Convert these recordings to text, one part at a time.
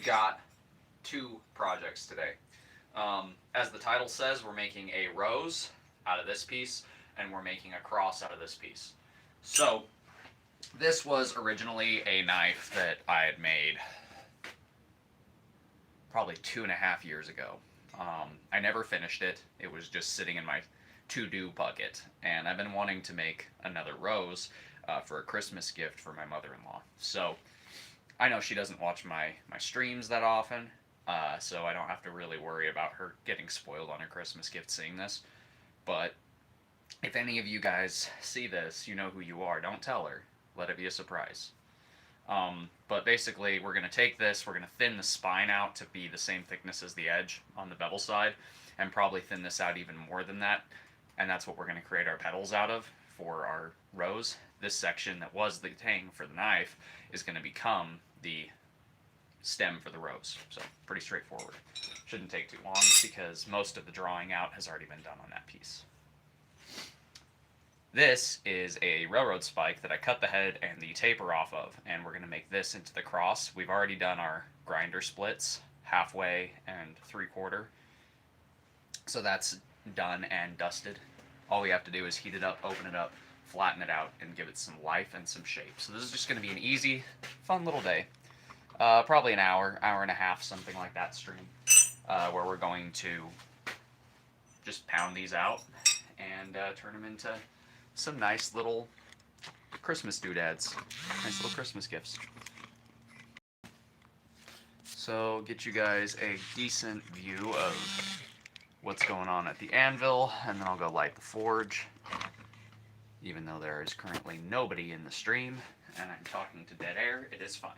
we've got two projects today. As the title says, we're making a rose out of this piece, and we're making a cross out of this piece. So, this was originally a knife that I had made probably 2.5 years ago. I never finished it. It was just sitting in my to-do bucket, and I've been wanting to make another rose for a Christmas gift for my mother-in-law. So I know she doesn't watch my streams that often, so I don't have to really worry about her getting spoiled on her Christmas gift seeing this. But if any of you guys see this, you know who you are. Don't tell her. Let it be a surprise. But basically, we're going to take this, we're going to thin the spine out to be the same thickness as the edge on the bevel side, and probably thin this out even more than that, and that's what we're going to create our petals out of for our rose. This section that was the tang for the knife is going to become the stem for the rose. So, pretty straightforward. Shouldn't take too long because most of the drawing out has already been done on that piece. This is a railroad spike that I cut the head and the taper off of, and we're going to make this into the cross. We've already done our grinder splits, halfway and 3/4. So that's done and dusted. All we have to do is heat it up, open it up, flatten it out, and give it some life and some shape. So this is just going to be an easy, fun little day. Probably an hour, hour and a half, something like that stream, where we're going to just pound these out and turn them into some nice little Christmas doodads, nice little Christmas gifts. So get you guys a decent view of what's going on at the anvil, and then I'll go light the forge, even though there is currently nobody in the stream and I'm talking to dead air. It is fine.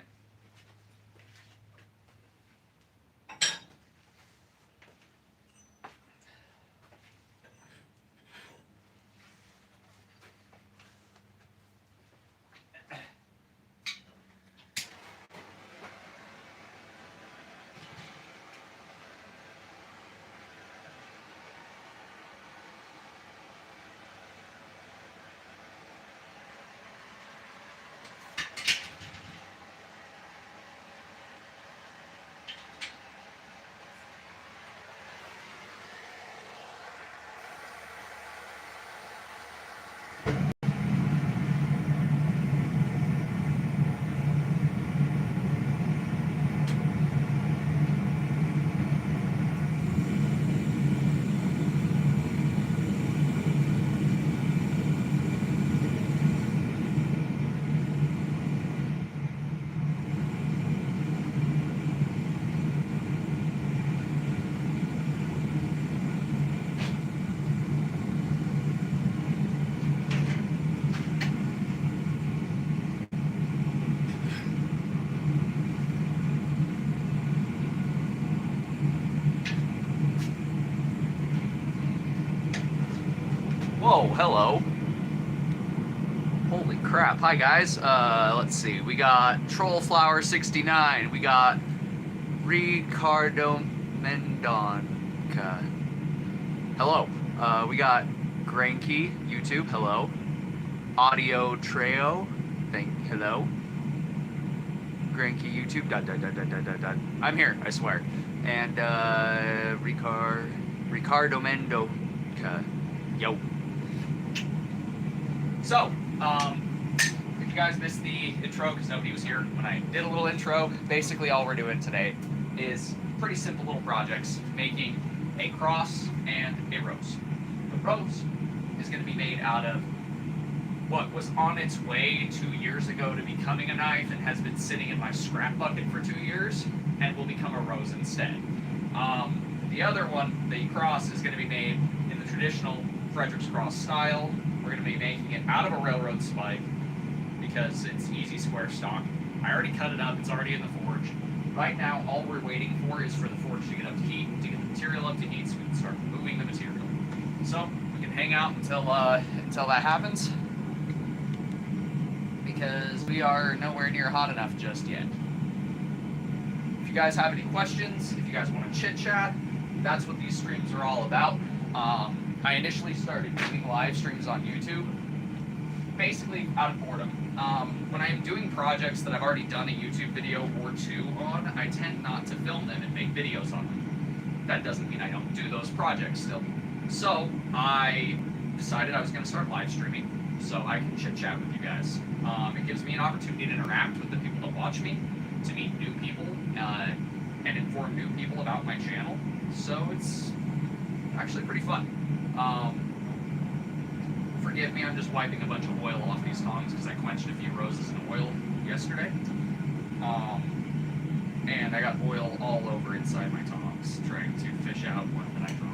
Whoa, hello. Holy crap. Hi, guys. Let's see. We got Trollflower69. We got Ricardo Mendonca. Hello. We got Granky, YouTube. Hello. Audio Treo. Hello. Granky, YouTube. I'm here, I swear. And Ricardo Mendonca. Yo. So, if you guys missed the intro because nobody was here when I did a little intro, basically all we're doing today is pretty simple little projects, making a cross and a rose. The rose is going to be made out of what was on its way 2 years ago to becoming a knife and has been sitting in my scrap bucket for 2 years and will become a rose instead. The other one, the cross, is going to be made in the traditional Frederick's cross style. We're going to be making it out of a railroad spike because it's easy square stock. I already cut it up, it's already in the forge. Right now, all we're waiting for is for the forge to get up to heat, to get the material up to heat so we can start moving the material. So, we can hang out until that happens, because we are nowhere near hot enough just yet. If you guys have any questions, if you guys want to chit-chat, that's what these streams are all about. I initially started doing live streams on YouTube basically out of boredom. When I'm doing projects that I've already done a YouTube video or two on, I tend not to film them and make videos on them. That doesn't mean I don't do those projects still. So I decided I was going to start live streaming so I can chit chat with you guys. It gives me an opportunity to interact with the people that watch me, to meet new people, and inform new people about my channel. So it's actually pretty fun. Forgive me, I'm just wiping a bunch of oil off these tongs because I quenched a few roses in oil yesterday. And I got oil all over inside my tongs trying to fish out one that I dropped.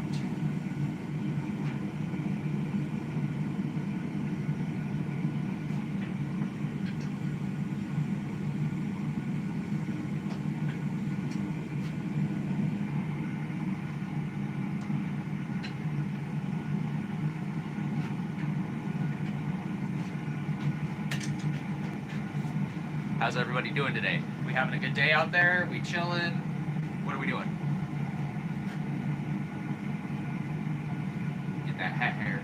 How's everybody doing today? We having a good day out there? We chilling? What are we doing? Get that hat hair.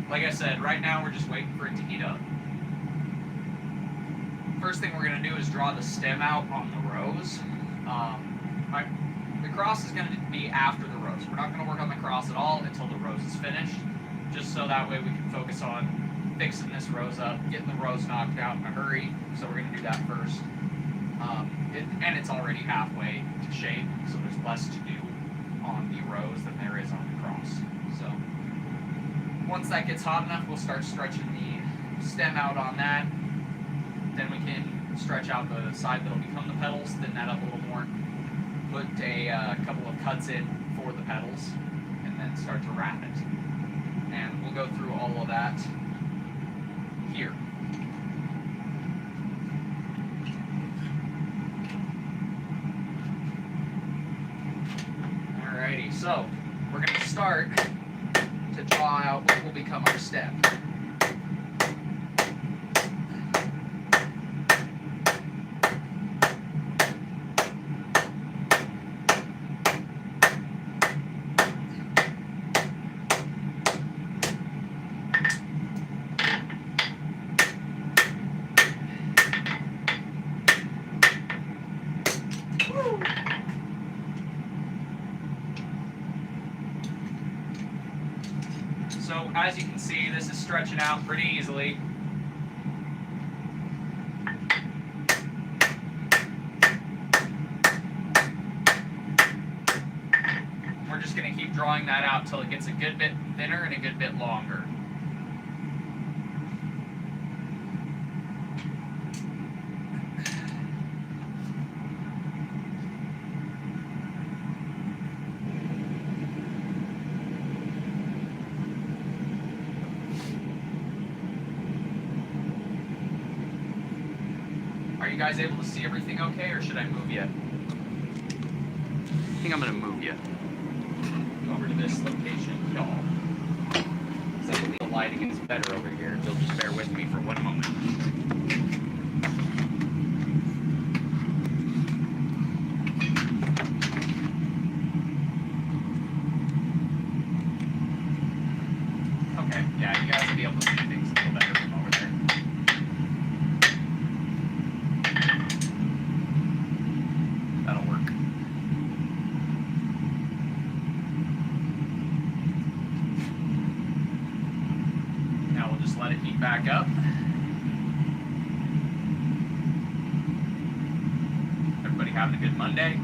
Like I said, right now we're just waiting for it to heat up. First thing we're going to do is draw the stem out on the rose. The cross is going to be after the rose. We're not going to work on the cross at all until the rose is finished, just so that way we can focus on fixing this rose up, getting the rose knocked out in a hurry. So we're going to do that first. And it's already halfway to shape, so there's less to do on the rose than there is on the cross. So once that gets hot enough, we'll start stretching the stem out on that. Then we can stretch out the side that'll become the petals, thin that up a little more, put a couple of cuts in for the petals, and then start to wrap it. And we'll go through all of that here. Alrighty, so we're going to start to draw out what will become our stem. So as you can see, this is stretching out pretty easily. We're just going to keep drawing that out until it gets a good bit thinner and a good bit longer. Are you guys able to see everything okay, or should I move you? I think I'm going to move you over to this location, y'all. Because I believe the lighting is better over here. You'll just bear with me for one moment. Okay, yeah, you guys will be able to see things a little better from over there. That'll work. Now we'll just let it heat back up. Everybody having a good Monday?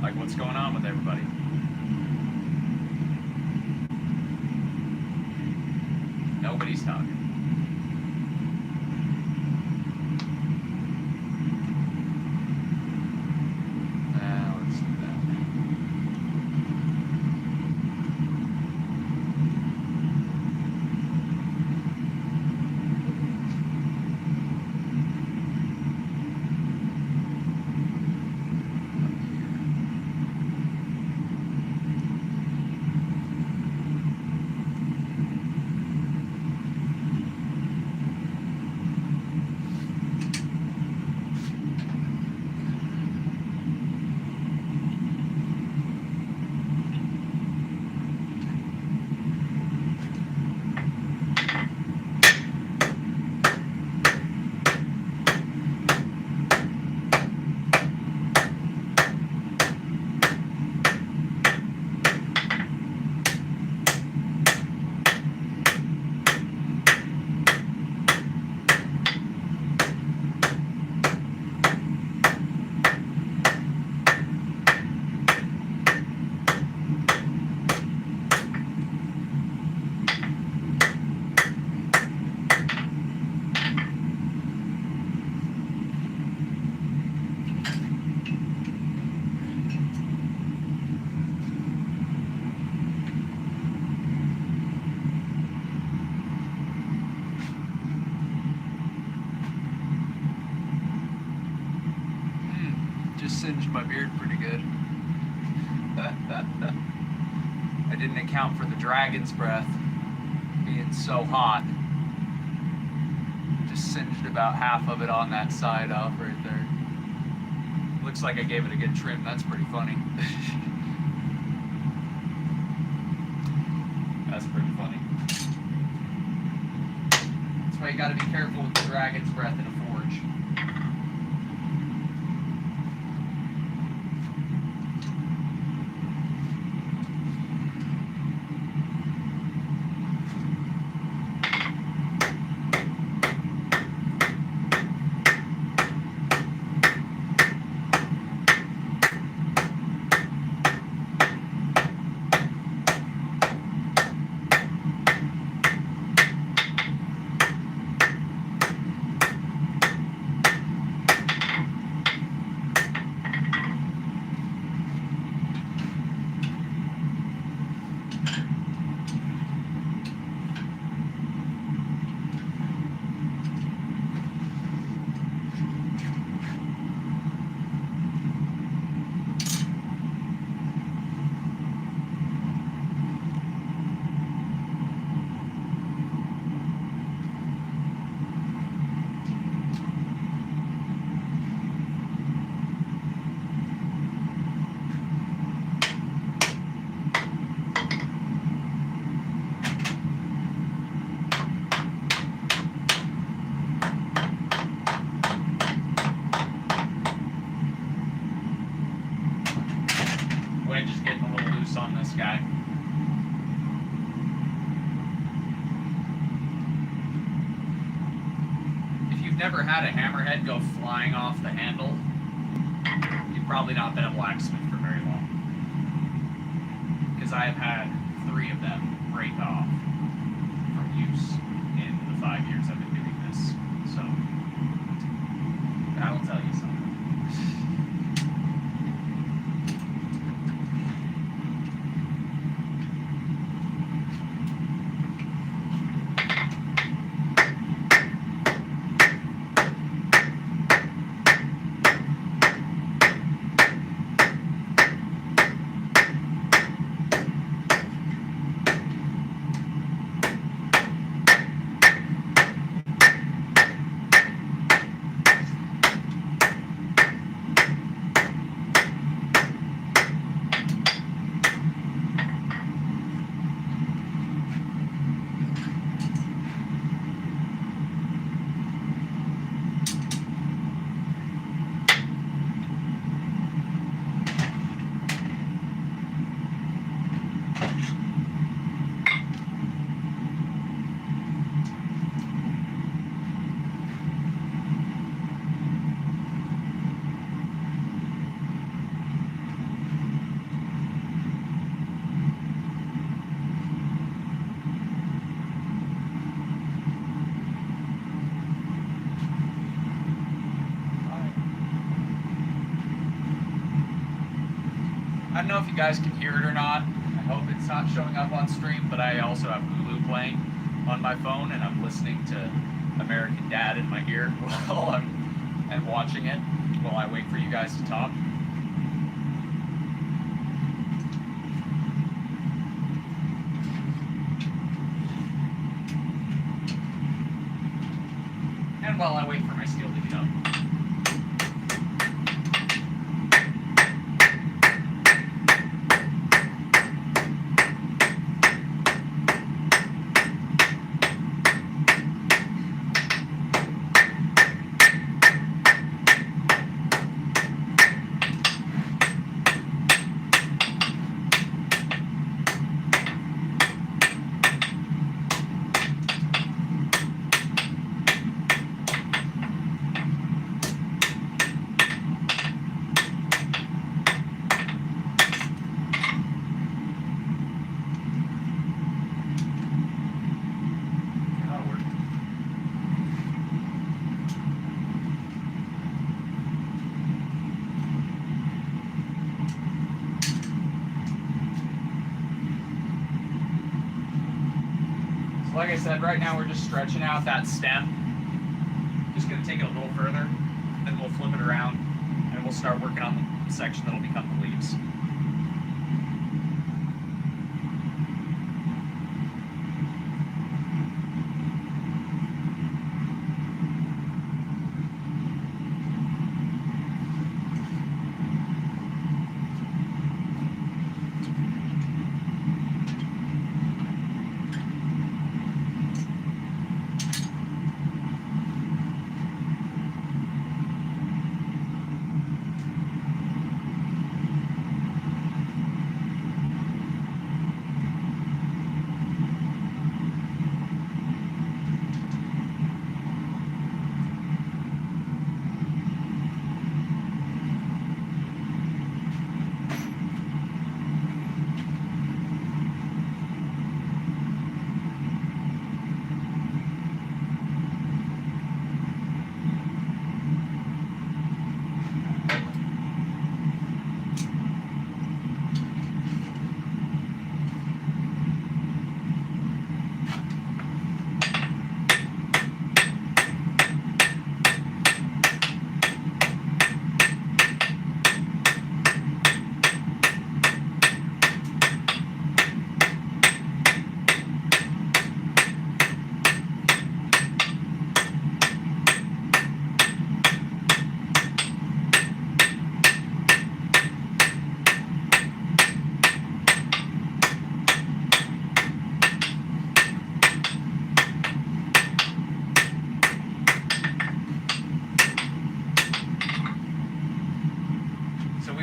Like, what's going on with everybody? Nobody's talking. Let's do that. Just singed my beard pretty good. I didn't account for the dragon's breath being so hot. Just singed about half of it on that side off right there. Looks like I gave it a good trim. That's pretty funny. That's pretty funny. That's why you gotta be careful with the dragon's breath in a forge. Just getting a little loose on this guy. If you've never had a hammerhead go flying off the handle, you've probably not been a blacksmith for very long. Because I have had 3 of them break off from use in the 5 years I've been doing this. So, that'll tell you something. I don't know if you guys can hear it or not. I hope it's not showing up on stream, but I also have Hulu playing on my phone, and I'm listening to American Dad in my ear while I'm watching it while I wait for you guys to talk. And while I wait for my steel to heat up. Like I said, right now we're just stretching out that stem. Just going to take it a little further, then we'll flip it around, and we'll start working on the section that'll become the leaves.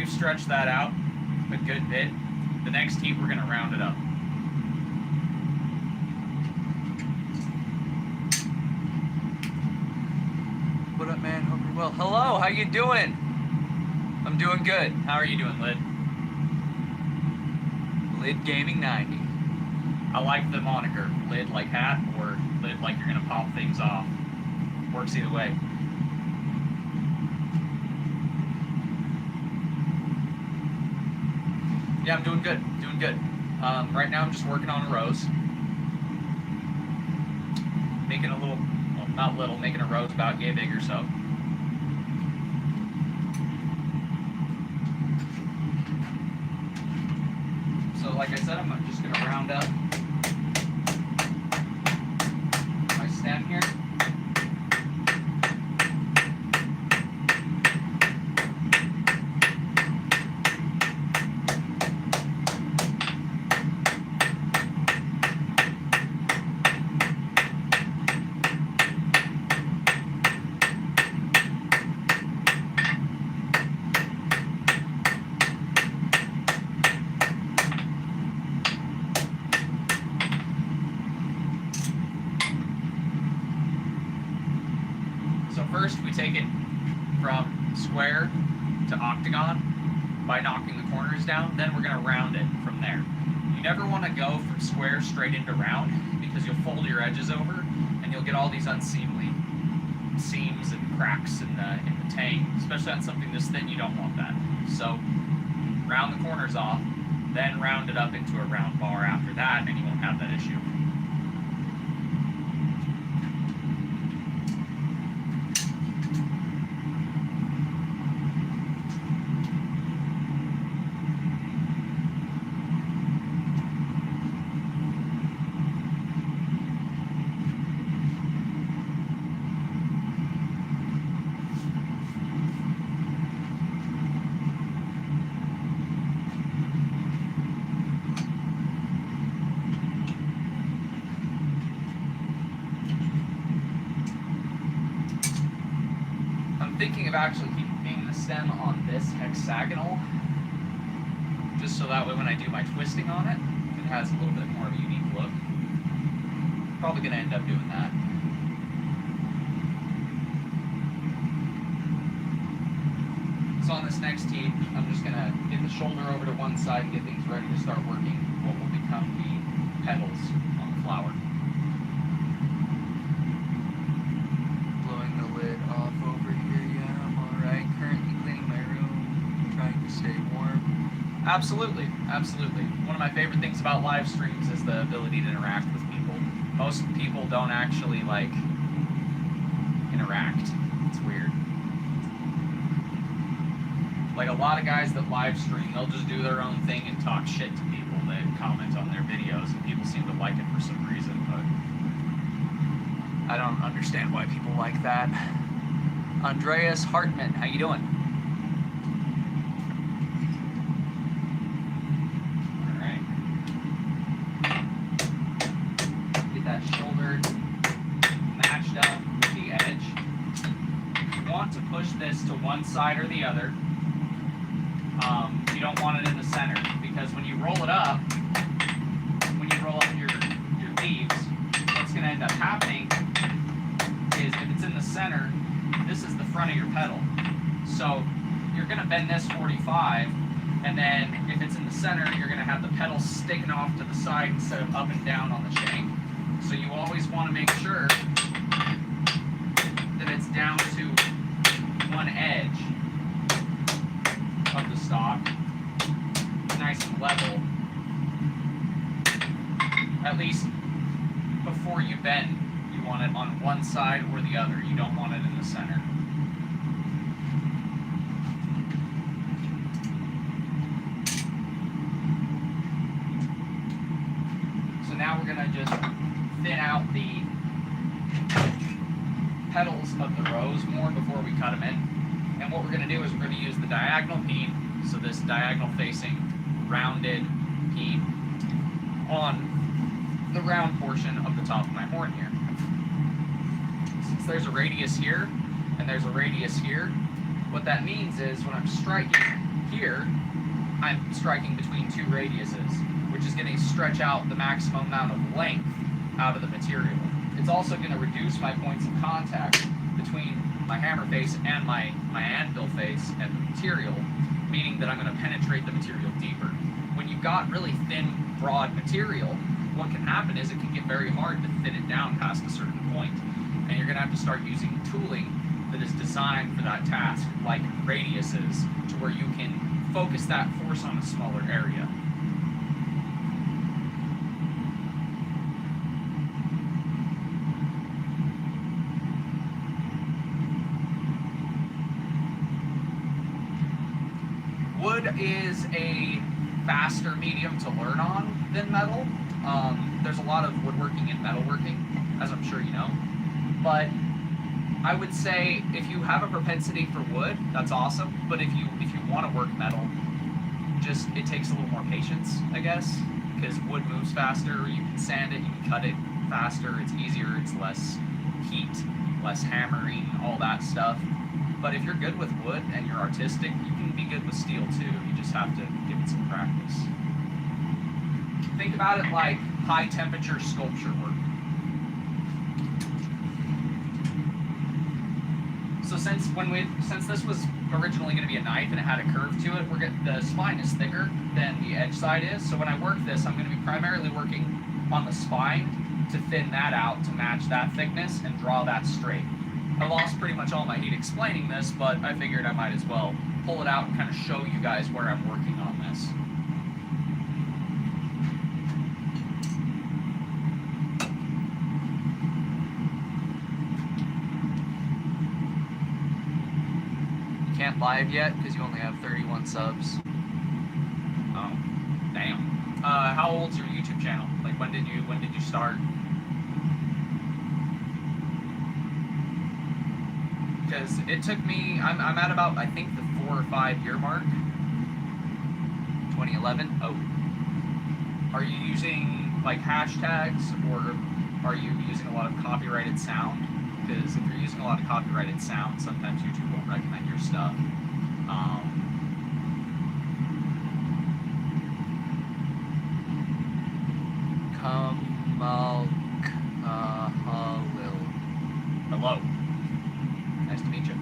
Stretch that out a good bit. The next heat we're going to round it up. What up, man? Hope you're well. Hello, how you doing? I'm doing good. How are you doing, Lid? Lid Gaming 90. I like the moniker. Lid like hat or lid like you're going to pop things off. Works either way. Yeah, I'm doing good. Doing good. Right now I'm just working on a rose. Making a little, well, not little, making a rose about yay big or so. So like I said, I'm just going to round up my stem here. First, we take it from square to octagon by knocking the corners down. Then we're going to round it from there. You never want to go from square straight into round because you'll fold your edges over and you'll get all these unseemly seams and cracks in the tang. Especially on something this thin, you don't want that. So round the corners off, then round it up into a round bar after that, and you won't have that issue. Thinking of actually keeping the stem on this hexagonal, just so that way when I do my twisting on it, it has a little bit more of a unique look. Probably going to end up doing that. So on this next tee, I'm just going to get the shoulder over to one side and get things ready to start working what will become the petals on the flower. Absolutely, absolutely. One of my favorite things about live streams is the ability to interact with people. Most people don't actually, like, interact. It's weird. Like, a lot of guys that live stream, they'll just do their own thing and talk shit to people that comment on their videos, and people seem to like it for some reason, but I don't understand why people like that. Andreas Hartman, how you doing? This to one side or the other. You don't want it in the center, because when you roll it up, your leaves, what's going to end up happening is if it's in the center, this is the front of your petal. So you're going to bend this 45, and then if it's in the center, you're going to have the petal sticking off to the side instead of up and down on the shank. So you always want to make sure that it's down to one edge of the stalk, nice and level, at least before you bend. You want it on one side or the other. You don't want it in the center. So now we're going to just thin out the petals of the rose more before we cut them in. And what we're going to do is we're going to use the diagonal peen, so this diagonal facing rounded peen on the round portion of the top of my horn here. Since there's a radius here and there's a radius here, what that means is when I'm striking here, I'm striking between two radiuses, which is going to stretch out the maximum amount of length out of the material. It's also going to reduce my points of contact between my hammer face and my anvil face and the material, meaning that I'm going to penetrate the material deeper. When you've got really thin, broad material, what can happen is it can get very hard to thin it down past a certain point, and you're going to have to start using tooling that is designed for that task, like radiuses, to where you can focus that force on a smaller area. Wood is a faster medium to learn on than metal. There's a lot of woodworking and metalworking, as I'm sure you know. But I would say if you have a propensity for wood, that's awesome. But if you want to work metal, just it takes a little more patience, I guess, because wood moves faster. You can sand it, you can cut it faster. It's easier. It's less heat, less hammering, all that stuff. But if you're good with wood and you're artistic, you can be good with steel too. You just have to give it some practice. Think about it like high temperature sculpture work. So since this was originally going to be a knife and it had a curve to it, the spine is thicker than the edge side is. So when I work this, I'm going to be primarily working on the spine to thin that out to match that thickness and draw that straight. I lost pretty much all my heat explaining this, but I figured I might as well pull it out and kind of show you guys where I'm working on this. You can't live yet because you only have 31 subs. Oh, damn. How old's your YouTube channel? Like, when did you start? Because it took me, I'm at about, I think, the 4 or 5 year mark. 2011. Oh. Are you using like hashtags, or are you using a lot of copyrighted sound? Because if you're using a lot of copyrighted sound, sometimes YouTube won't recommend your stuff. Hello. Nice to meet you.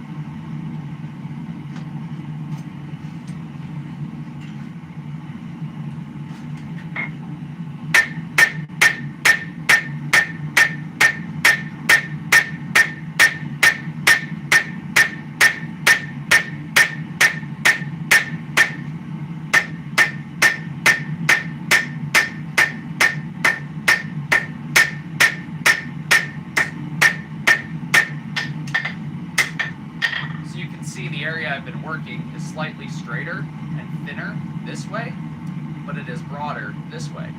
The area I've been working is slightly straighter and thinner this way, but it is broader this way.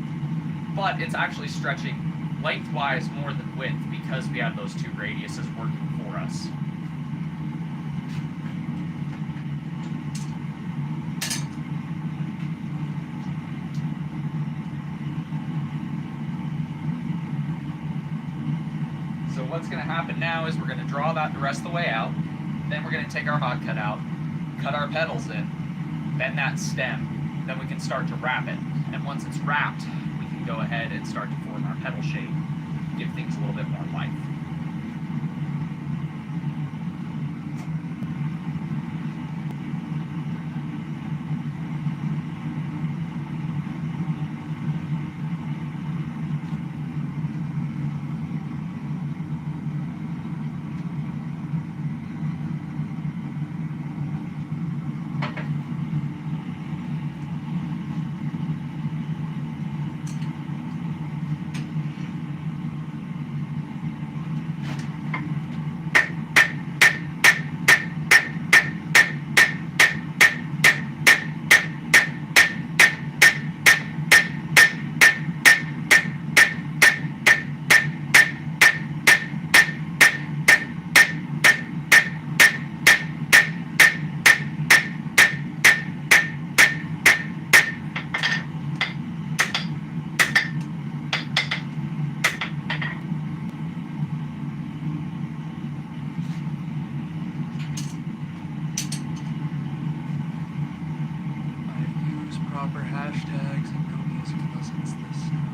But it's actually stretching lengthwise more than width because we have those two radiuses working for us. So what's going to happen now is we're going to draw that the rest of the way out. Then we're going to take our hot cut out, cut our petals in, bend that stem, then we can start to wrap it. And once it's wrapped, we can go ahead and start to form our petal shape, give things a little bit more life. Proper hashtags and no music unless it's this sound.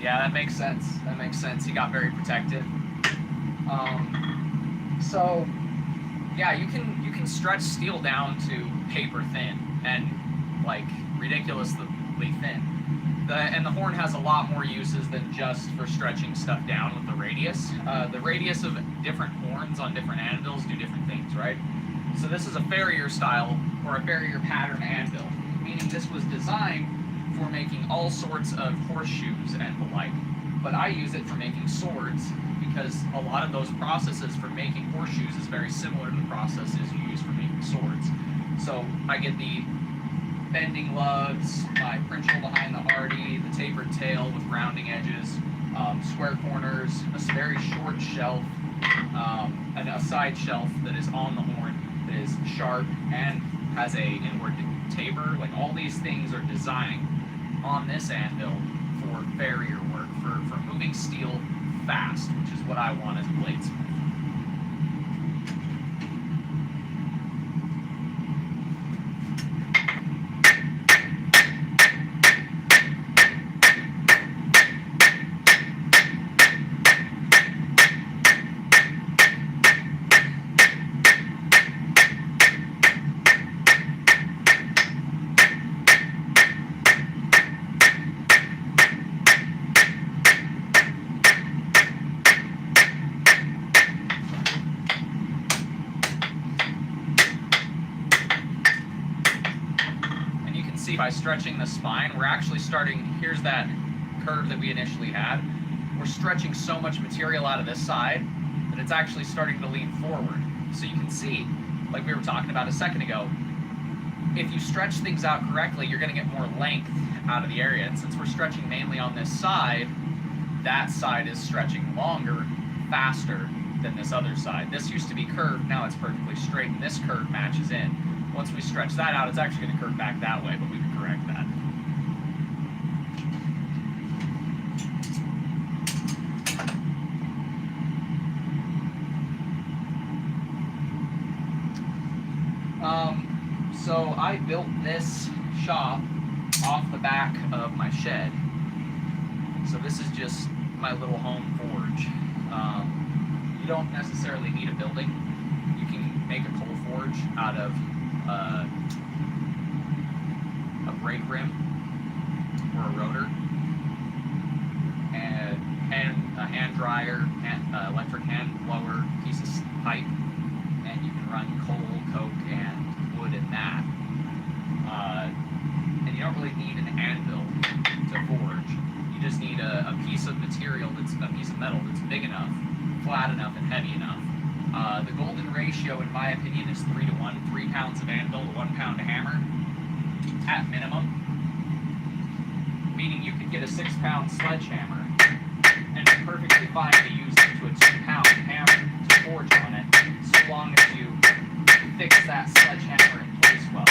Yeah, that makes sense. That makes sense. He got very protective. So yeah, you can stretch steel down to paper thin and like ridiculously thin. And the horn has a lot more uses than just for stretching stuff down with the radius. The radius of different horns on different anvils do different things, right? So this is a farrier style or a farrier pattern anvil, meaning this was designed for making all sorts of horseshoes and the like. But I use it for making swords because a lot of those processes for making horseshoes is very similar to the processes you use for making swords. So I get the bending lugs, my Frenchel behind the hardy, the tapered tail with rounding edges, square corners, a very short shelf, and a side shelf that is on the horn that is sharp and has a inward taper. Like all these things are designed on this anvil for farrier work, for moving steel fast, which is what I want as a bladesmith. see by stretching the spine, we're actually starting, here's that curve that we initially had. We're stretching so much material out of this side that it's actually starting to lean forward. So you can see, like we were talking about a second ago, if you stretch things out correctly, you're going to get more length out of the area. And since we're stretching mainly on this side, that side is stretching longer, faster than this other side. This used to be curved, now it's perfectly straight, and this curve matches in. Once we stretch that out, it's actually going to curve back that way, but we can correct that. So I built this shop off the back of my shed. So this is just my little home forge. You don't necessarily need a building. You can make a coal forge out of a brake rim or a rotor, and a hand dryer, electric hand blower, piece of pipe, and you can run coal, coke, and wood in that. And you don't really need an anvil to forge. You just need a piece of material, a piece of metal that's big enough, flat enough, and heavy enough. The golden ratio, in my opinion, is 3 to 1. 3 pounds of anvil to 1 pound of hammer, at minimum. Meaning you could get a 6-pound sledgehammer, and it's perfectly fine to use it to a 2-pound hammer to forge on it, so long as you fix that sledgehammer in place well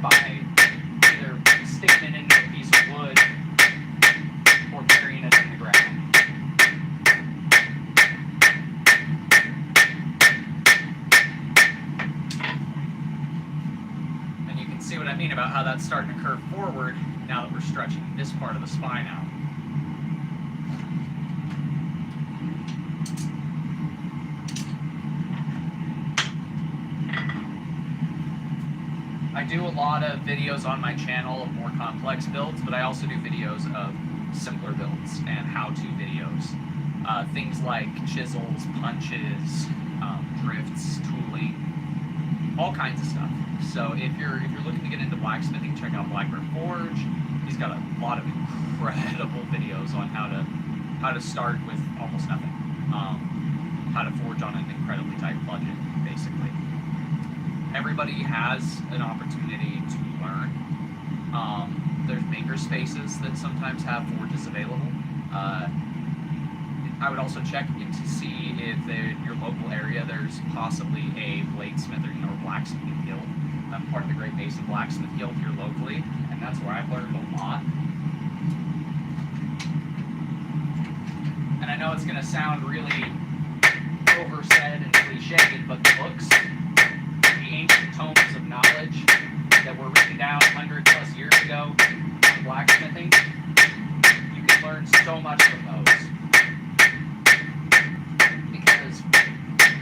by either sticking it into a piece of wood or burying it in the ground. And you can see what I mean about how that's starting to curve forward now that we're stretching this part of the spine out. I do a lot of videos on my channel of more complex builds, but I also do videos of simpler builds and how-to videos. Things like chisels, punches, drifts, tooling, all kinds of stuff. So if you're looking to get into blacksmithing, check out Blackbird Forge. He's got a lot of incredible videos on how to start with almost nothing. How to forge on an incredibly tight budget, basically. Everybody has an opportunity to learn. There's maker spaces that sometimes have forges available. I would also check in to see if in your local area there's possibly a bladesmithing or blacksmithing guild. I'm part of the Great Basin Blacksmith Guild here locally, and that's where I've learned a lot. And I know it's going to sound really oversaid and cliched, but the books, the ancient tomes of knowledge that were written down 100+ years ago on blacksmithing, you can learn so much from those. Because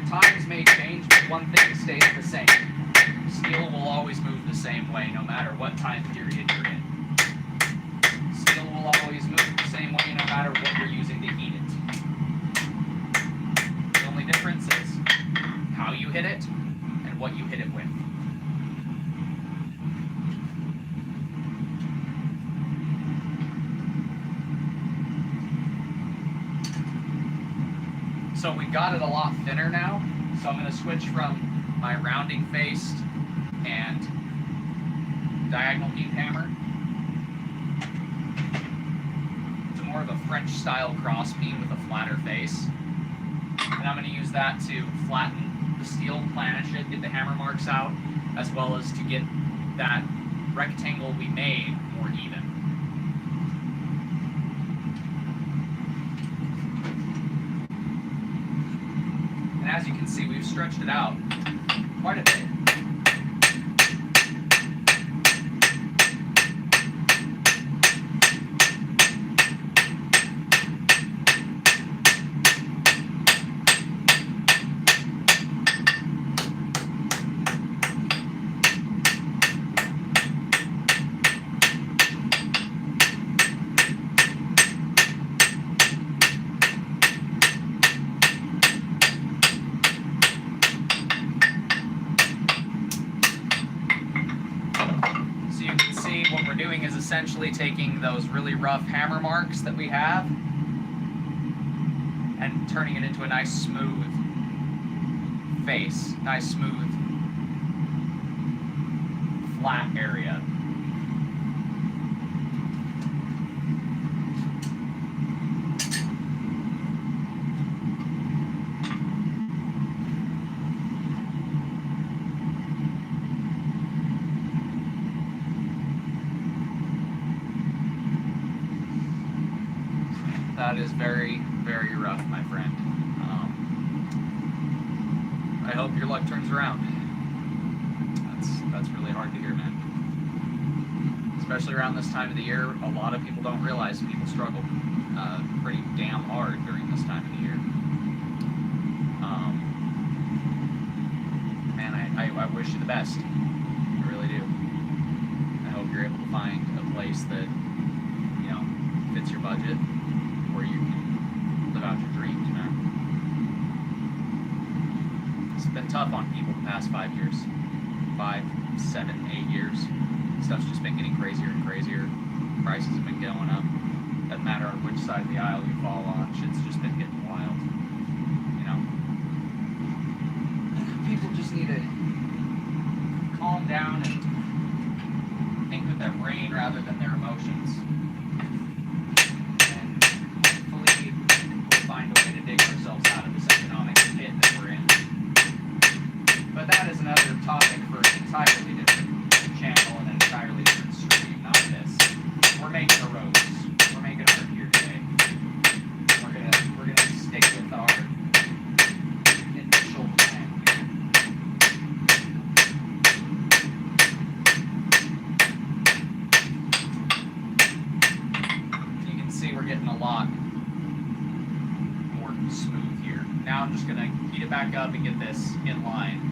times may change, but one thing stays the same. Steel will always move the same way, no matter what time period you're in. Steel will always move the same way, no matter what you're using to heat it. The only difference is how you hit it and what you hit it with. So we got it a lot thinner now, so I'm going to switch from my rounding faced and diagonal beam hammer to more of a French style cross beam with a flatter face. And I'm going to use that to flatten the steel, planish it, get the hammer marks out, as well as to get that rectangle we made more even. And as you can see, we've stretched it out quite a bit. doing is essentially taking those really rough hammer marks that we have and turning it into a nice smooth face, nice smooth flat area. That is very, very rough, my friend. I hope your luck turns around. That's really hard to hear, man. Especially around this time of the year, a lot of people don't realize people struggle pretty damn hard during this time of the year. Man, I wish you the best. I really do. I hope you're able to find a place that, you know, fits your budget, where you can live out your dreams, man. It's been tough on people the past 5 years. 5, 7, 8 years. Stuff's just been getting crazier and crazier. Prices have been going up. Doesn't matter on which side of the aisle you fall on, shit's just been getting wild. You know? People just need to calm down and think with their brain rather than their emotions. Find a way to dig ourselves out of this economic pit that we're in. But that is another topic for an entirely different channel and an entirely different stream, not this. We're making a roast. We're making art here today. We're gonna stick with our initial plan here. You can see we're getting a lot smooth here. Now I'm just going to heat it back up and get this in line.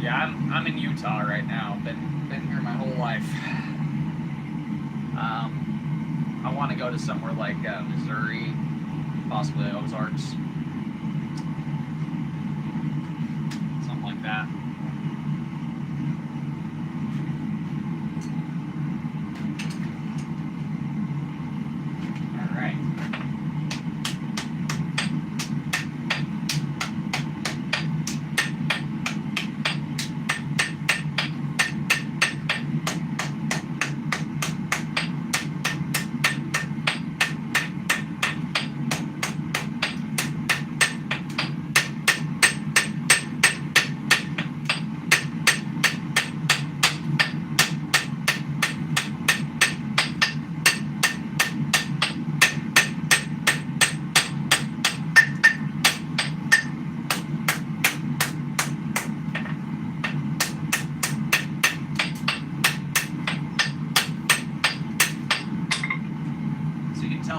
Yeah, I'm in Utah right now. Been here my whole life. I want to go to somewhere like Missouri, possibly Ozarks, something like that. All right.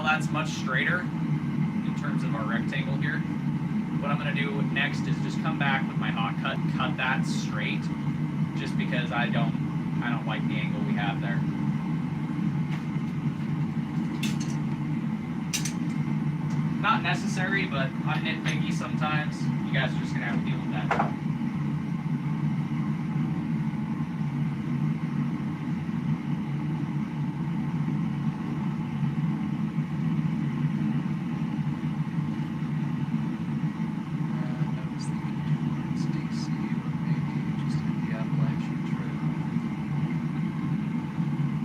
That's much straighter in terms of our rectangle here. What I'm going to do next is just come back with my hot cut that straight, just because I don't like the angle we have there. Not necessary, but I'm nitpicky sometimes. You guys are just going to have to deal with that.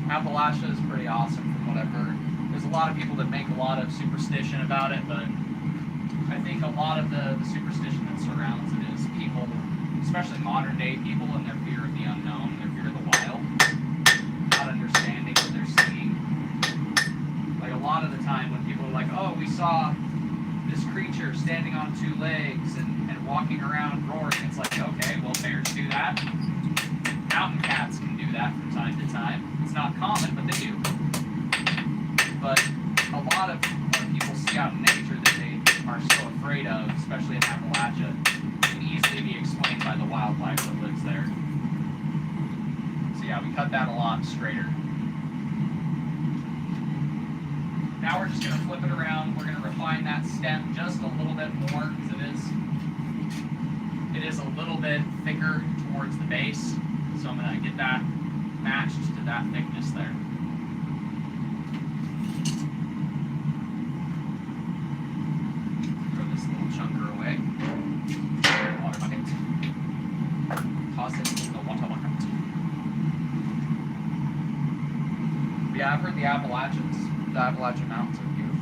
Appalachia is pretty awesome from what I've heard. There's a lot of people that make a lot of superstition about it, but I think a lot of the superstition that surrounds it is people, especially modern day people, and their fear of the unknown, their fear of the wild, not understanding legs and walking around roaring. It's like, okay, well, bears do that. Mountain cats can do that from time to time. It's not common, but they do. But a lot of what people see out in nature that they are so afraid of, especially in Appalachia, can easily be explained by the wildlife that lives there. So yeah, we cut that a lot straighter. Now we're just going to flip it around. We're going to refine that stem just a little bit more because it is a little bit thicker towards the base. So I'm going to get that matched to that thickness there. Throw this little chunker away. Water bucket. Toss it in the water bucket. Yeah, I've heard the Appalachian Mountains are beautiful.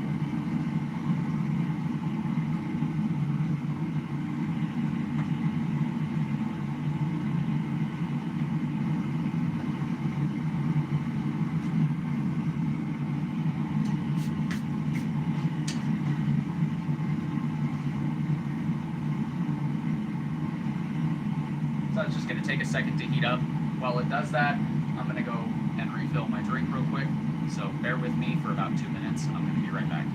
So it's just going to take a second to heat up. While it does that, I'm going to go and refill my drink real quick. So bear with me for about 2 minutes. I'm going to be right back.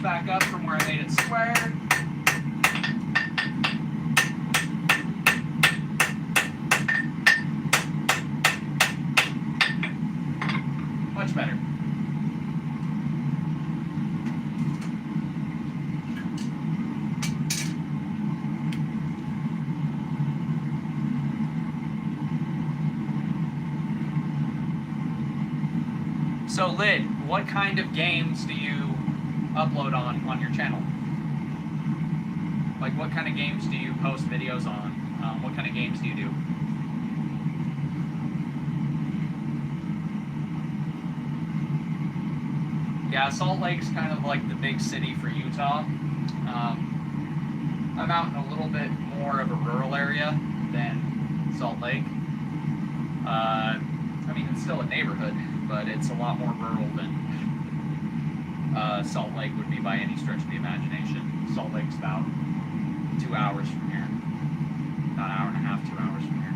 Back up from where I made it square. Much better. So Lid, what kind of games do you upload on your channel? Like, what kind of games do you post videos on? What kind of games do you do? Yeah, Salt Lake's kind of like the big city for Utah. I'm out in a little bit more of a rural area than Salt Lake. I mean, it's still a neighborhood, but it's a lot more rural than Salt Lake would be by any stretch of the imagination. Salt Lake's about 2 hours from here. About an hour and a half, 2 hours from here.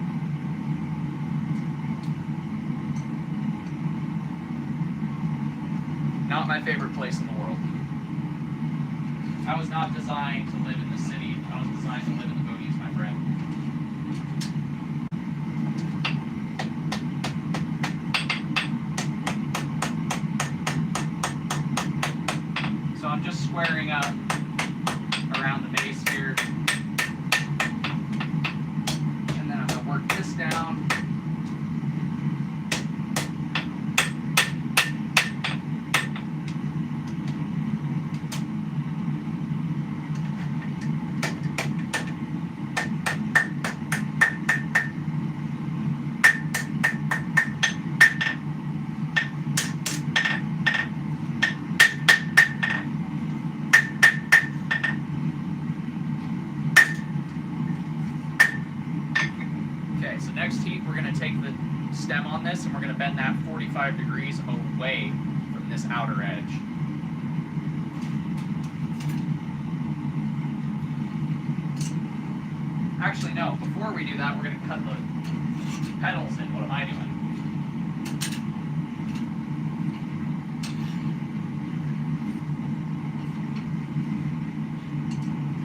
Not my favorite place in the world. I was not designed to live in the city. I was designed to live in the boonies, my friend. So I'm just squaring up around the base here. And then I'm going to work this down. So next heat, we're going to take the stem on this and we're going to bend that 45 degrees away from this outer edge. Actually, no. Before we do that, we're going to cut the petals in. What am I doing?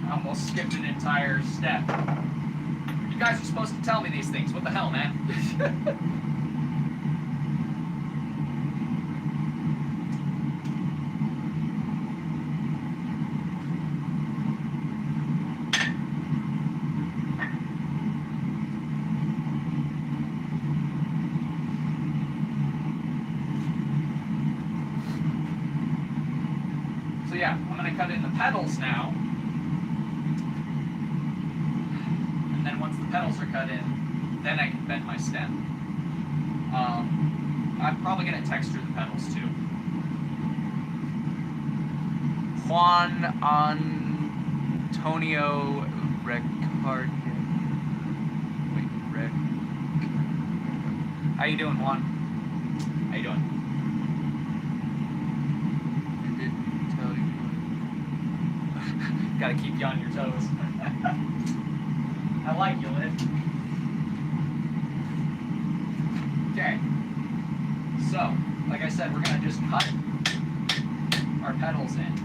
I almost skipped an entire step. You guys are supposed to tell me these things. What the hell, man? So yeah, I'm going to cut in the petals now. And then once the petals are cut in, then I can bend my stem. I'm probably going to texture the petals too. Juan Antonio Recard. Wait, How you doing, Juan? How you doing? Gotta keep you on your toes. I like you, Liv. Okay. So, like I said, we're gonna just cut our petals in.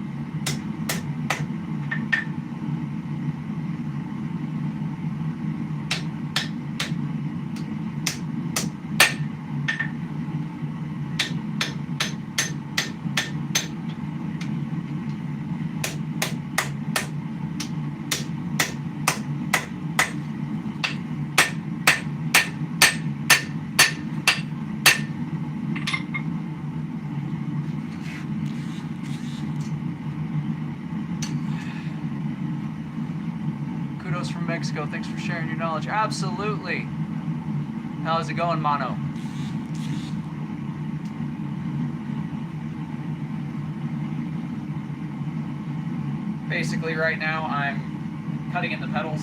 From Mexico. Thanks for sharing your knowledge. Absolutely. How's it going, Mono? Basically, right now I'm cutting in the petals.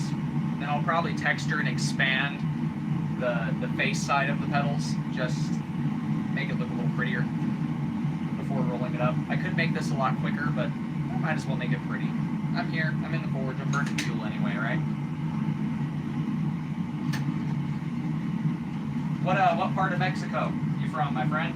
Then I'll probably texture and expand the face side of the petals. Just make it look a little prettier before rolling it up. I could make this a lot quicker, but I might as well make it pretty. I'm here. I'm in the forge. I'm burning fuel anyway, right? What part of Mexico you from, my friend?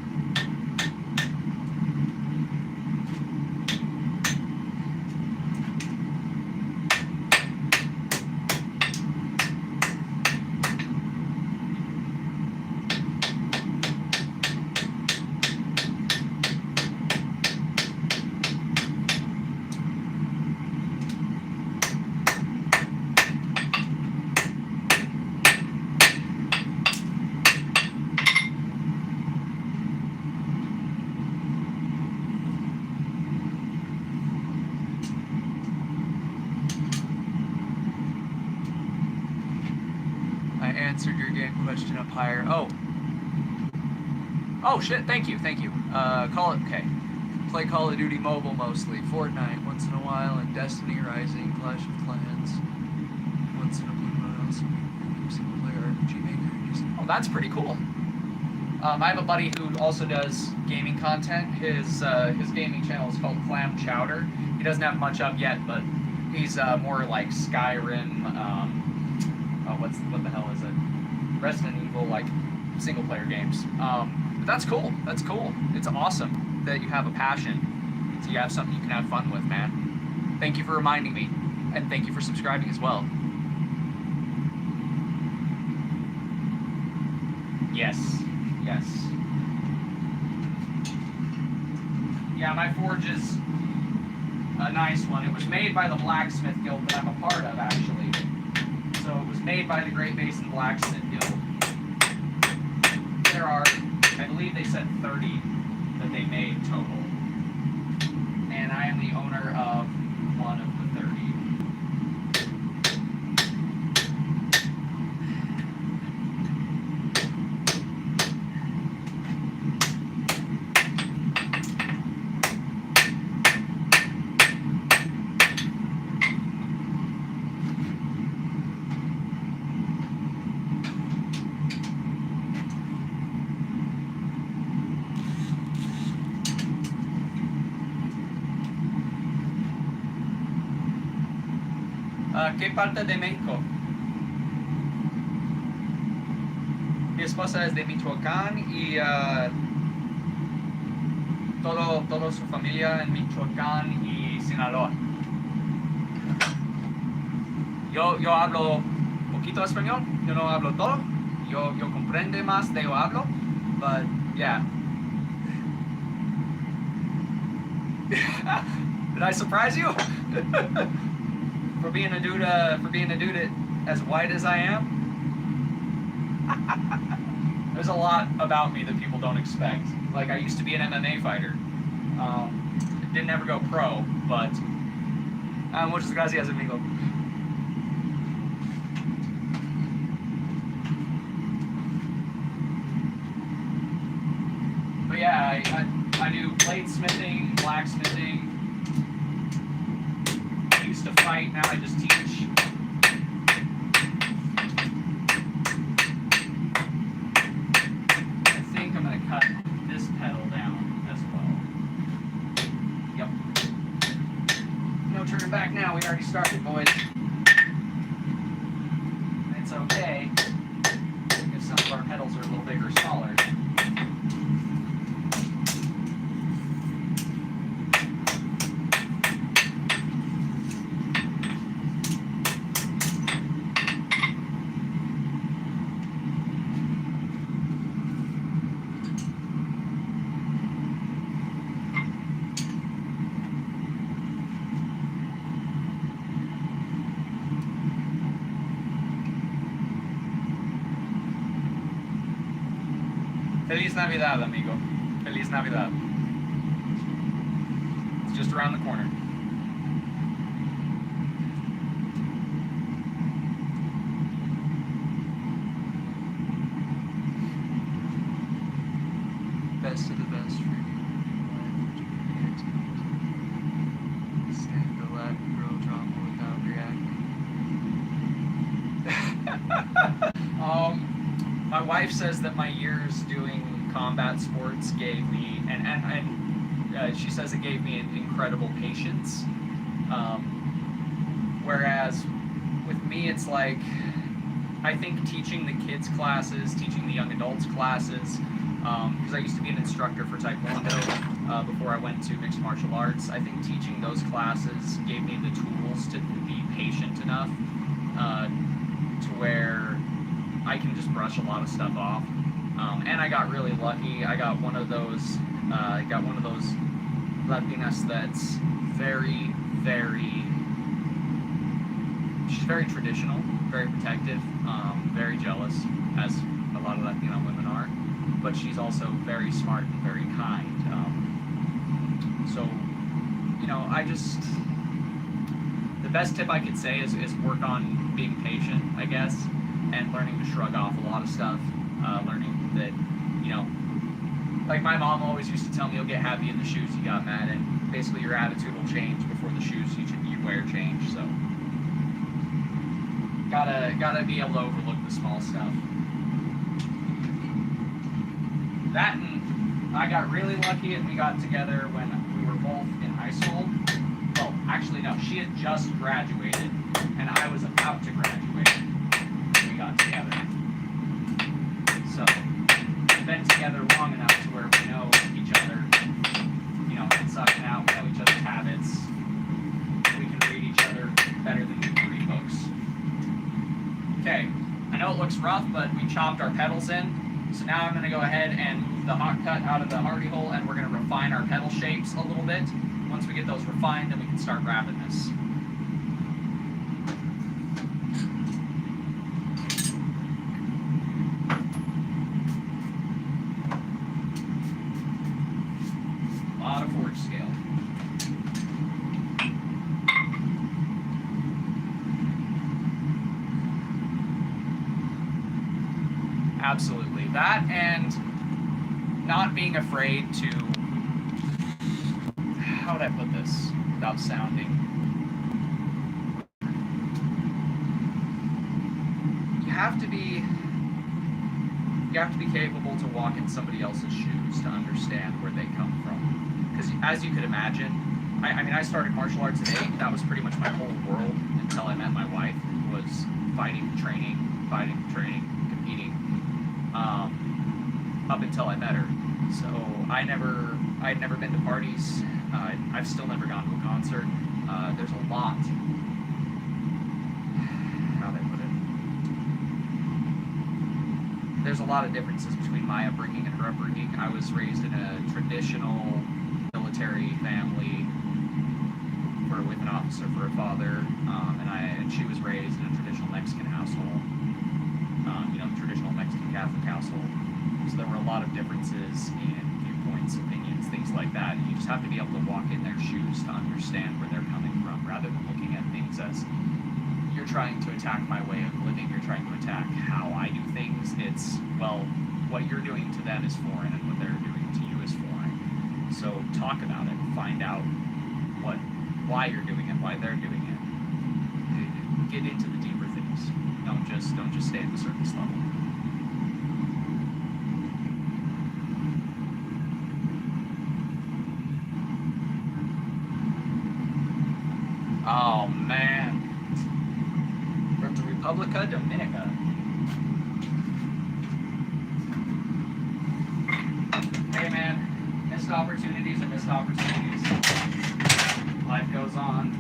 Answered your game question up higher. Oh shit, thank you. Okay. Play Call of Duty Mobile mostly. Fortnite once in a while, and Destiny, Rising, Clash of Clans. Once in a blue moon, also single player RPG Maker. Oh, that's pretty cool. I have a buddy who also does gaming content. His gaming channel is called Clam Chowder. He doesn't have much up yet, but he's more like Skyrim, what the hell is it? Resident Evil, like single player games. But that's cool. That's cool. It's awesome that you have a passion. So you have something you can have fun with, man. Thank you for reminding me, and thank you for subscribing as well. Yes. Yeah, my forge is a nice one. It was made by the Blacksmith Guild that I'm a part of, actually. So it was made by the Great Basin Blacksmith Guild. There are, I believe they said 30 that they made total. And I am the owner of one of the 30. ¿Qué parte de México? esposa es de Michoacán y toda su familia en Michoacán y Sinaloa. Yo hablo poquito español, yo no hablo todo, yo comprende más de yo hablo, but yeah. Did I surprise you? for being a dude as white as I am? There's a lot about me that people don't expect. Like, I used to be an MMA fighter. Didn't ever go pro, but muchas gracias, amigo. But yeah, I do bladesmithing, blacksmithing. I used to fight, now I just teach. I think I'm going to cut this petal down as well. Yep. No turning back now, we already started, boys. It's okay if some of our petals are a little bigger or smaller. Feliz Navidad, amigo. Feliz Navidad. It's just around the corner. Best of the best for you. Stand the Latin girl drama without reacting. My wife says that my years doing combat sports gave me, and she says it gave me an incredible patience. Whereas with me, it's like, I think teaching the kids classes, teaching the young adults classes, because I used to be an instructor for Taekwondo before I went to mixed martial arts. I think teaching those classes gave me the tools to be patient enough to where I can just brush a lot of stuff off. And I got really lucky. I got one of those Latinas that's very, she's very traditional, very protective, very jealous, as a lot of Latina women are. But she's also very smart and very kind. So, you know, the best tip I could say is work on being patient, I guess, and learning to shrug off a lot of stuff. Learning that, you know, like my mom always used to tell me, you'll get happy in the shoes you got, man, and basically your attitude will change before the shoes you wear change. So gotta be able to overlook the small stuff. That, and I got really lucky and we got together when we were both in high school. Well, actually no, she had just graduated and I was about to graduate when we got together. So we've been together long enough to where we know each other, you know, inside and out. We know each other's habits. We can read each other better than we can read books. Okay, I know it looks rough, but we chopped our petals in. So now I'm going to go ahead and move the hot cut out of the hardy hole, and we're going to refine our petal shapes a little bit. Once we get those refined, then we can start wrapping this. Absolutely. That and not being afraid to, how would I put this without sounding? You have to be capable to walk in somebody else's shoes to understand where they come from. Because as you could imagine, I mean, I started martial arts at 8. That was pretty much my whole world until I met my wife, was fighting, training, competing. up until I met her. So I'd never been to parties. I've still never gone to a concert. There's a lot. How do I put it? There's a lot of differences between my upbringing and her upbringing. I was raised in a traditional military family with an officer for a father, and she was raised in a traditional Mexican household. Traditional Mexican Catholic household. So there were a lot of differences in viewpoints, opinions, things like that. And you just have to be able to walk in their shoes to understand where they're coming from, rather than looking at things as you're trying to attack my way of living, you're trying to attack how I do things. It's, well, what you're doing to them is foreign, and what they're doing to you is foreign. So talk about it, find out why you're doing it, why they're doing it. Get into the deeper things. Don't just stay at the surface level. Oh man. From the Republica Dominica. Hey man, missed opportunities are missed opportunities. Life goes on,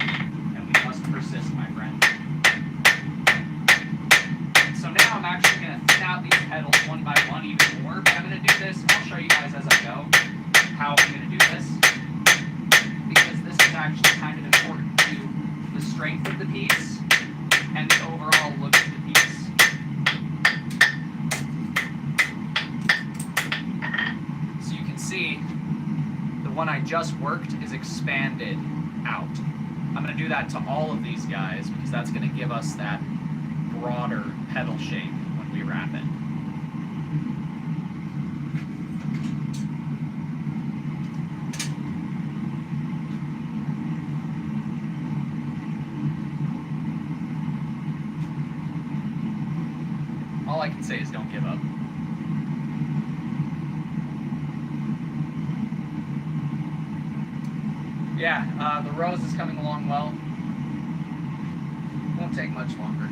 and we must persist, my friend. So now I'm actually going to thin out these petals one by one even more, but I'm going to do this. I'll show you guys as I go how I'm going to do this, because this is actually kind of important to the strength of the piece and the overall look of the piece. So you can see the one I just worked is expanded out. I'm going to do that to all of these guys, because that's going to give us that broader petal shape when we wrap it. All I can say is don't give up. Yeah, the rose is coming along well. Won't take much longer.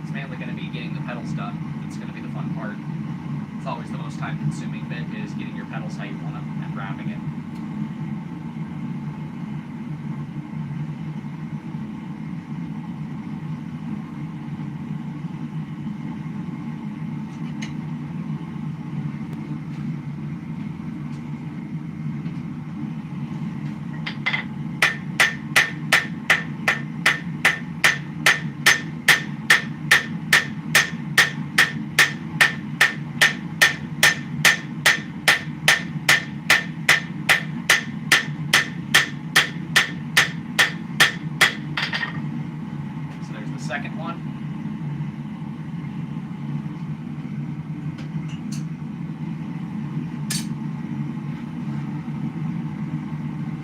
It's mainly going to be getting the petals done. That's going to be the fun part. It's always the most time-consuming bit, is getting your petals how you want them and wrapping it. Second one.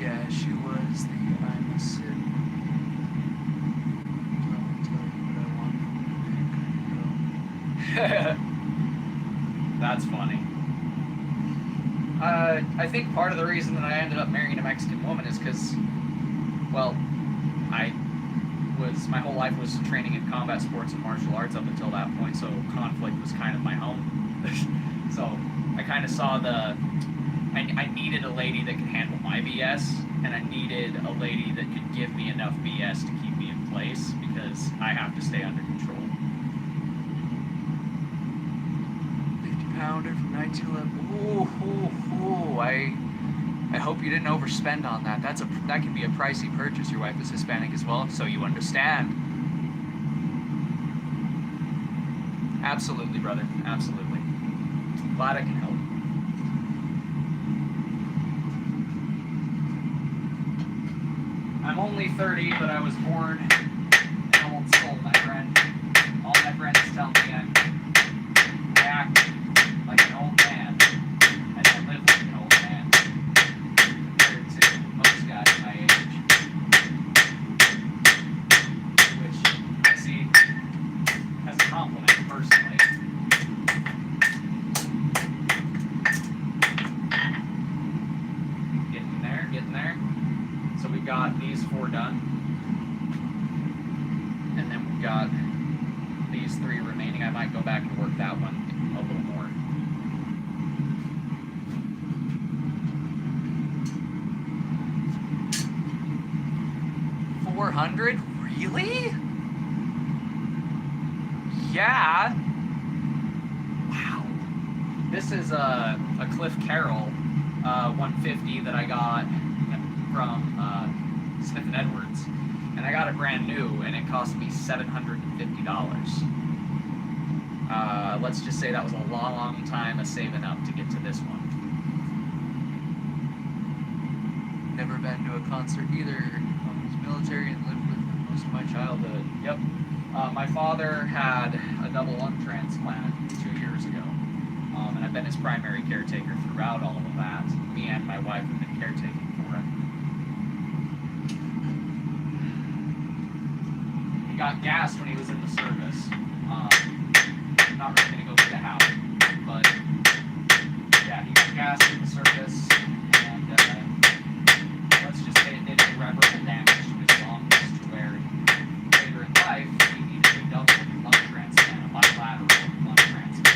Yeah, she was the I'm a Sith. Let me tell you what I want. That's funny. I think part of the reason that I ended up marrying a Mexican woman is because, well, my whole life was training in combat sports and martial arts up until that point, so conflict was kind of my home. So I kind of saw I needed a lady that could handle my BS, and I needed a lady that could give me enough BS to keep me in place, because I have to stay under control. 50-pounder from 1911. Ooh, I hope you didn't overspend on that. That can be a pricey purchase. Your wife is Hispanic as well, so you understand. Absolutely, brother. Absolutely. Glad I can help. I'm only 30, but I was born an old soul, my friend. All my friends tell me I act like an old man, and I live like an old man, compared to most guys my age. Which I see as a compliment, personally. Getting there. So we got these 4 done. And then we've got these 3 remaining. I might go back and work that one a little more. 700? Really? Yeah. Wow. This is a Cliff Carroll 150 that I got from Smith & Edwards. And I got it brand new, and it cost me $750. Let's just say that was a long time of saving up to get to this one. Never been to a concert either. I was military and lived with most of my childhood. Yep. My father had a double lung transplant 2 years ago. And I've been his primary caretaker throughout all of that. Me and my wife have been caretaking for him. He got gassed when he was in the service. Not really going to go through the house, but yeah, he got gassed in the service, and let's just say it did irreparable damage to his lungs to where later in life he needed a double lung transplant, a bilateral lung transplant.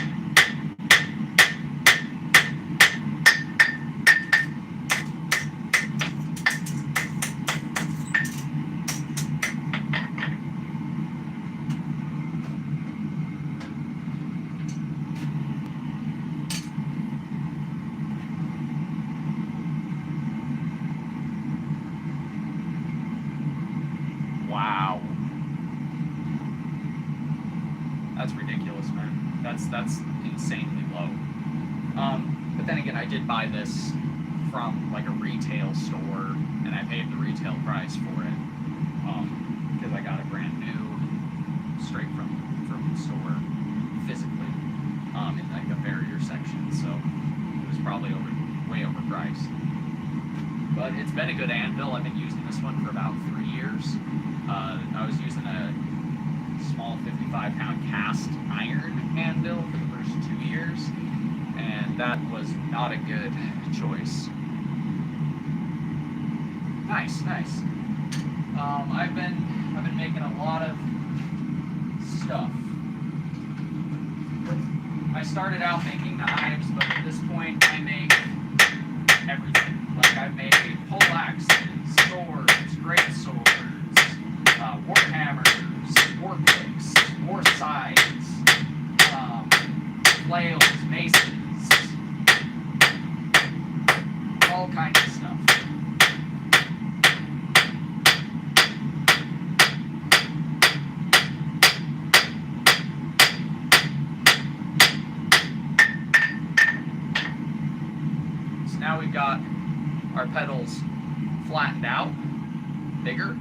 Wow. That's ridiculous, man. That's insanely low. But then again, I did buy this from like a retail store, and I paid the retail price for it because I got it brand new, straight from the store, physically, in like a barrier section. So it was probably way overpriced. But it's been a good anvil. I've been using this one for about 3 years. I was using a small 55-pound cast iron anvil for the first 2 years, and that was not a good choice. Nice. I've been making a lot of stuff. I started out making knives, but at this point I make everything. Like I've made poleaxes, swords, great swords, war hammers, war picks, war scythes, flails, maces, all kinds of stuff. So now we've got our petals flattened out, bigger,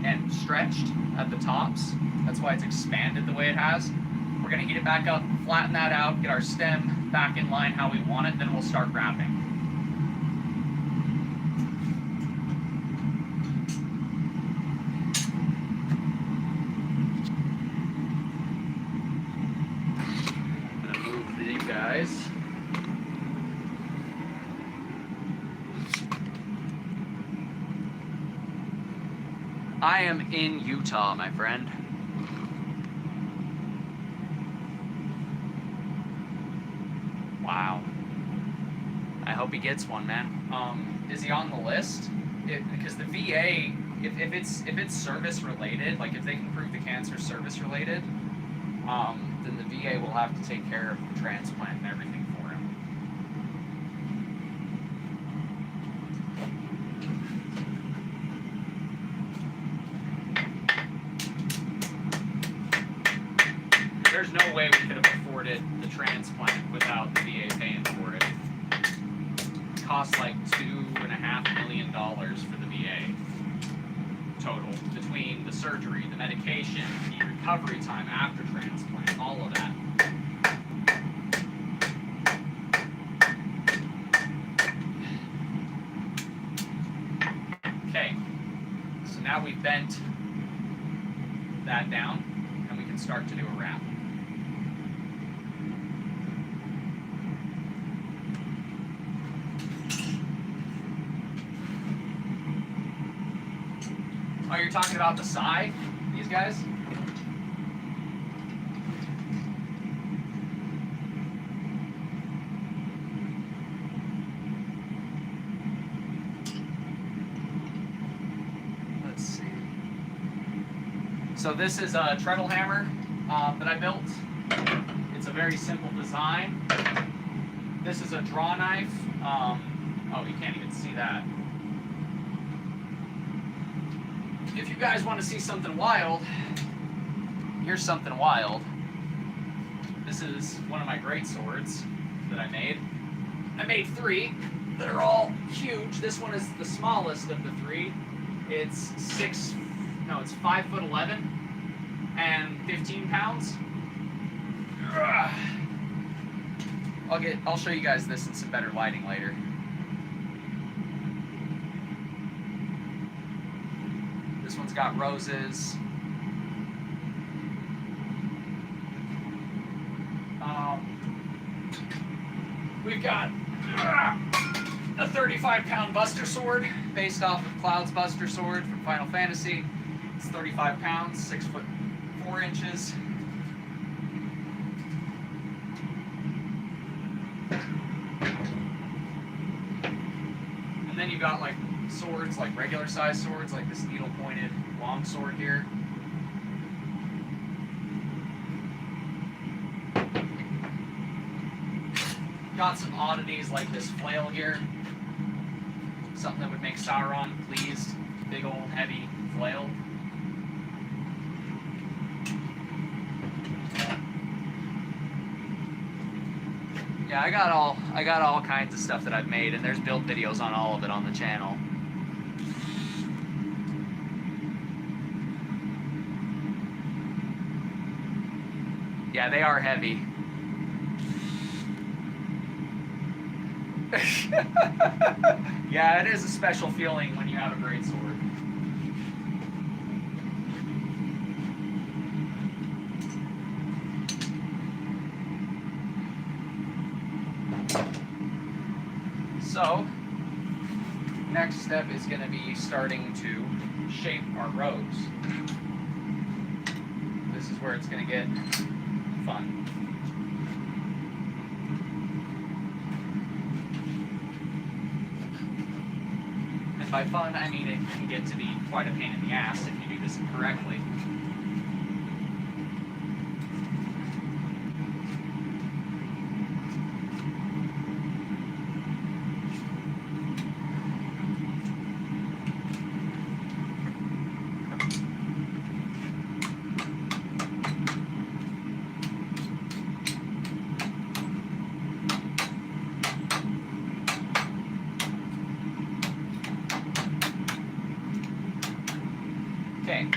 and stretched at the tops. That's why it's expanded the way it has. We're going to heat it back up, flatten that out, get our stem back in line how we want it, then we'll start wrapping. I'm going to move these guys. I am in Utah, my friend. Wow. I hope he gets one, man. Is he on the list? Because the VA, if it's service related, like if they can prove the cancer service related, then the VA will have to take care of the transplant and everything for him. There's no way we could have afforded the transplant without the VA paying for it. It costs like $2.5 million for the VA total, between the surgery, the medication, the recovery time after transplant, all of that. Okay, so now we've bent that down, and we can start to do a wrap. Oh, you're talking about the side? These guys? Let's see. So this is a treadle hammer that I built. It's a very simple design. This is a draw knife. Oh, you can't even see that. If you guys want to see something wild, here's something wild. This is one of my great swords that I made. I made 3 that are all huge. This one is the smallest of the 3. It's 5'11" and 15 pounds. I'll show you guys this in some better lighting later. This one's got roses. We've got a 35-pound Buster Sword based off of Cloud's Buster Sword from Final Fantasy. It's 35 pounds, 6 foot 4 inches. And then you've got like swords, like regular size swords, like this needle-pointed long sword here. Got some oddities like this flail here. Something that would make Sauron pleased. Big old heavy flail. Yeah, I got all kinds of stuff that I've made, and there's build videos on all of it on the channel. Yeah, they are heavy. Yeah, it is a special feeling when you have a great sword. So, next step is going to be starting to shape our rows. This is where it's going to get fun. By fun, I mean it can get to be quite a pain in the ass if you do this incorrectly. Okay,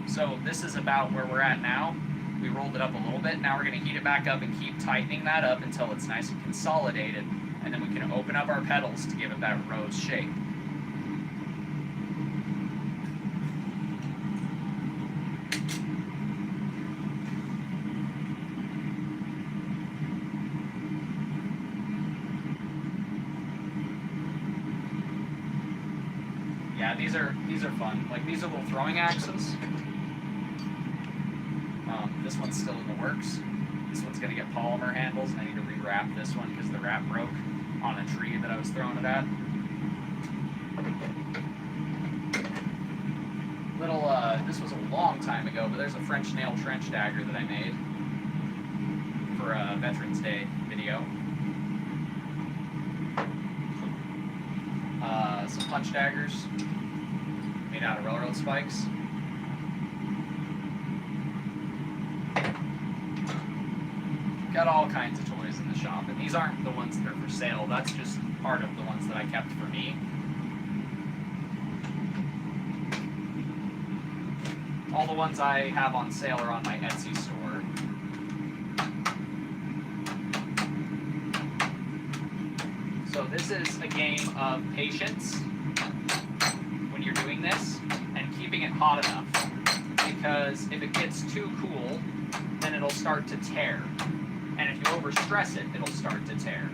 so this is about where we're at now. We rolled it up a little bit. Now we're going to heat it back up and keep tightening that up until it's nice and consolidated, and then we can open up our petals to give it that rose shape. Yeah, these are fun. Like, these are little throwing axes. This one's still in the works. This one's going to get polymer handles, and I need to rewrap this one because the wrap broke on a tree that I was throwing it at. This was a long time ago, but there's a French nail trench dagger that I made for a Veterans Day video. Some punch daggers made out of railroad spikes. Got all kinds of toys in the shop, and these aren't the ones that are for sale. That's just part of the ones that I kept for me. All the ones I have on sale are on my Etsy store. So this is a game of patience when you're doing this and keeping it hot enough, because if it gets too cool, then it'll start to tear. And if you overstress it, it'll start to tear.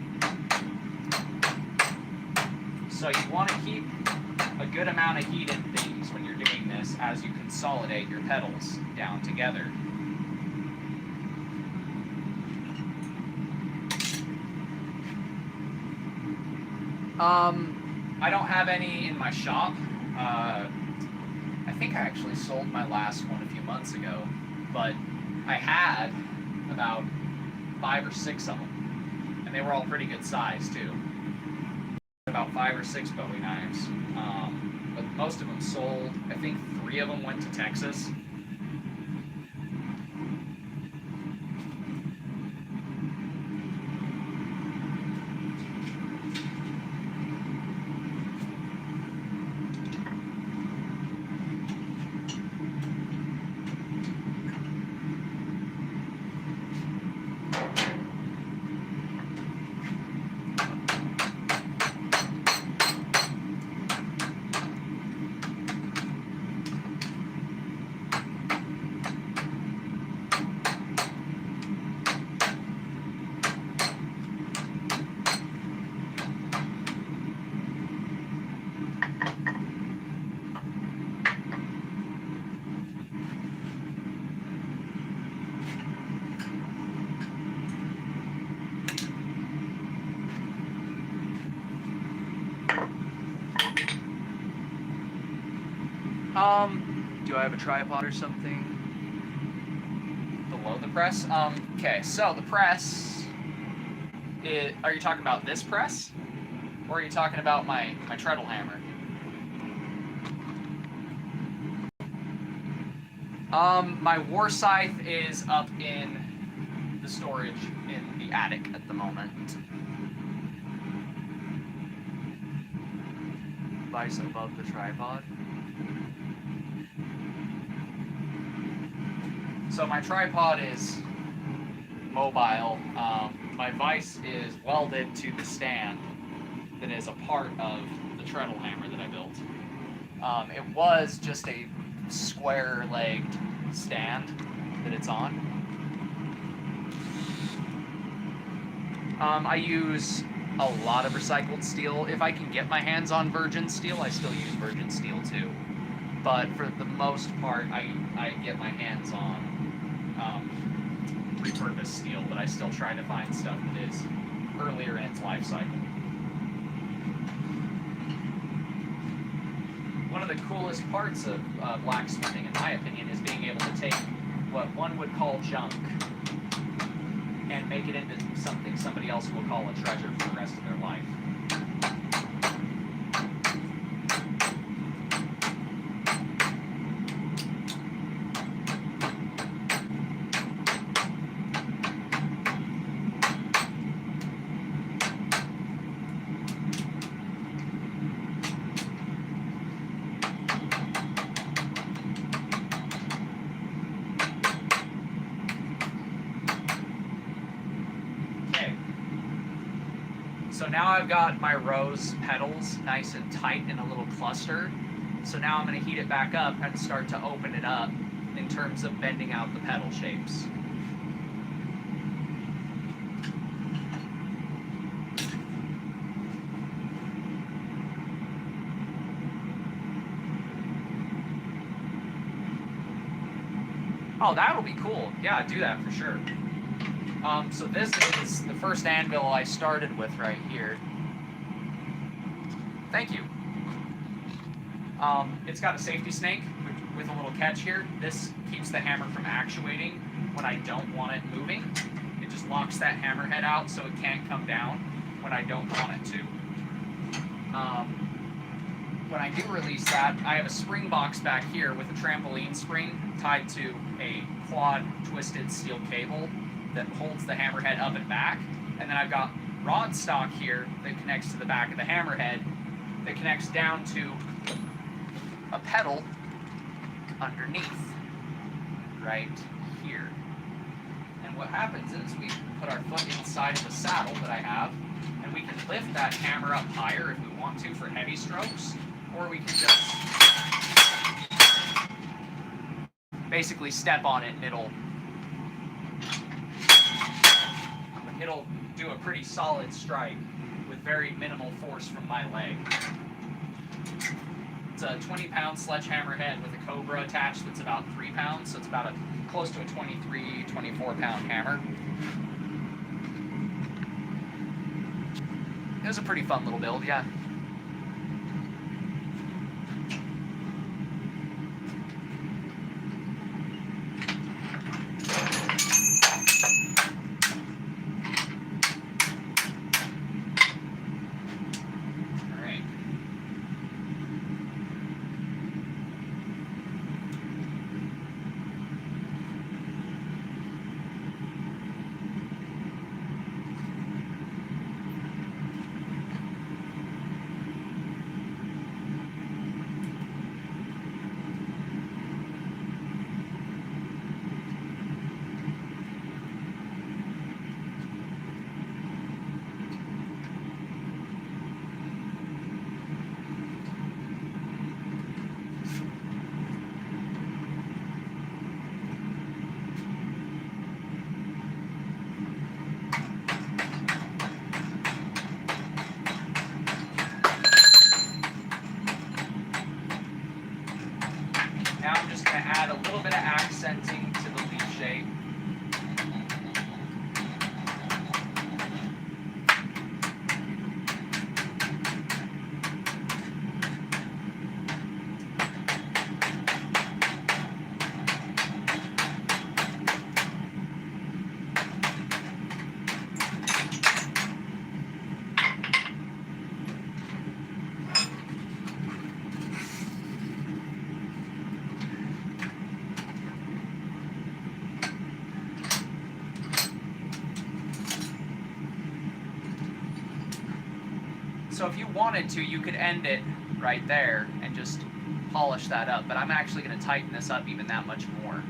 So you want to keep a good amount of heat in things when you're doing this as you consolidate your petals down together. I don't have any in my shop. I think I actually sold my last one a few months ago, but I had about 5 or 6 of them, and they were all pretty good size too. About 5 or 6 Bowie knives, but most of them sold. I think 3 of them went to Texas. Do I have a tripod or something below the press? Okay, so the press, are you talking about this press? Or are you talking about my treadle hammer? My war scythe is up in the storage in the attic at the moment. Vice above the tripod. So my tripod is mobile. My vise is welded to the stand that is a part of the treadle hammer that I built. It was just a square-legged stand that it's on. I use a lot of recycled steel. If I can get my hands on virgin steel, I still use virgin steel too. But for the most part, I get my hands on repurposed steel, but I still try to find stuff that is earlier in its life cycle. One of the coolest parts of blacksmithing, in my opinion, is being able to take what one would call junk and make it into something somebody else will call a treasure for the rest of their life. So now I've got my rose petals nice and tight in a little cluster. So now I'm going to heat it back up and start to open it up in terms of bending out the petal shapes. Oh, that'll be cool. Yeah, do that for sure. So this is the first anvil I started with right here. Thank you. It's got a safety snake with a little catch here. This keeps the hammer from actuating when I don't want it moving. It just locks that hammer head out so it can't come down when I don't want it to. When I do release that, I have a spring box back here with a trampoline spring tied to a quad twisted steel cable that holds the hammerhead up and back, and then I've got rod stock here that connects to the back of the hammerhead that connects down to a pedal underneath right here. And what happens is we put our foot inside of the saddle that I have, and we can lift that hammer up higher if we want to for heavy strokes, or we can just basically step on it and it'll do a pretty solid strike with very minimal force from my leg. It's a 20-pound sledgehammer head with a cobra attached that's about 3 pounds, so it's about close to a 23, 24-pound hammer. It was a pretty fun little build, yeah. So if you wanted to, you could end it right there and just polish that up, but I'm actually going to tighten this up even that much more.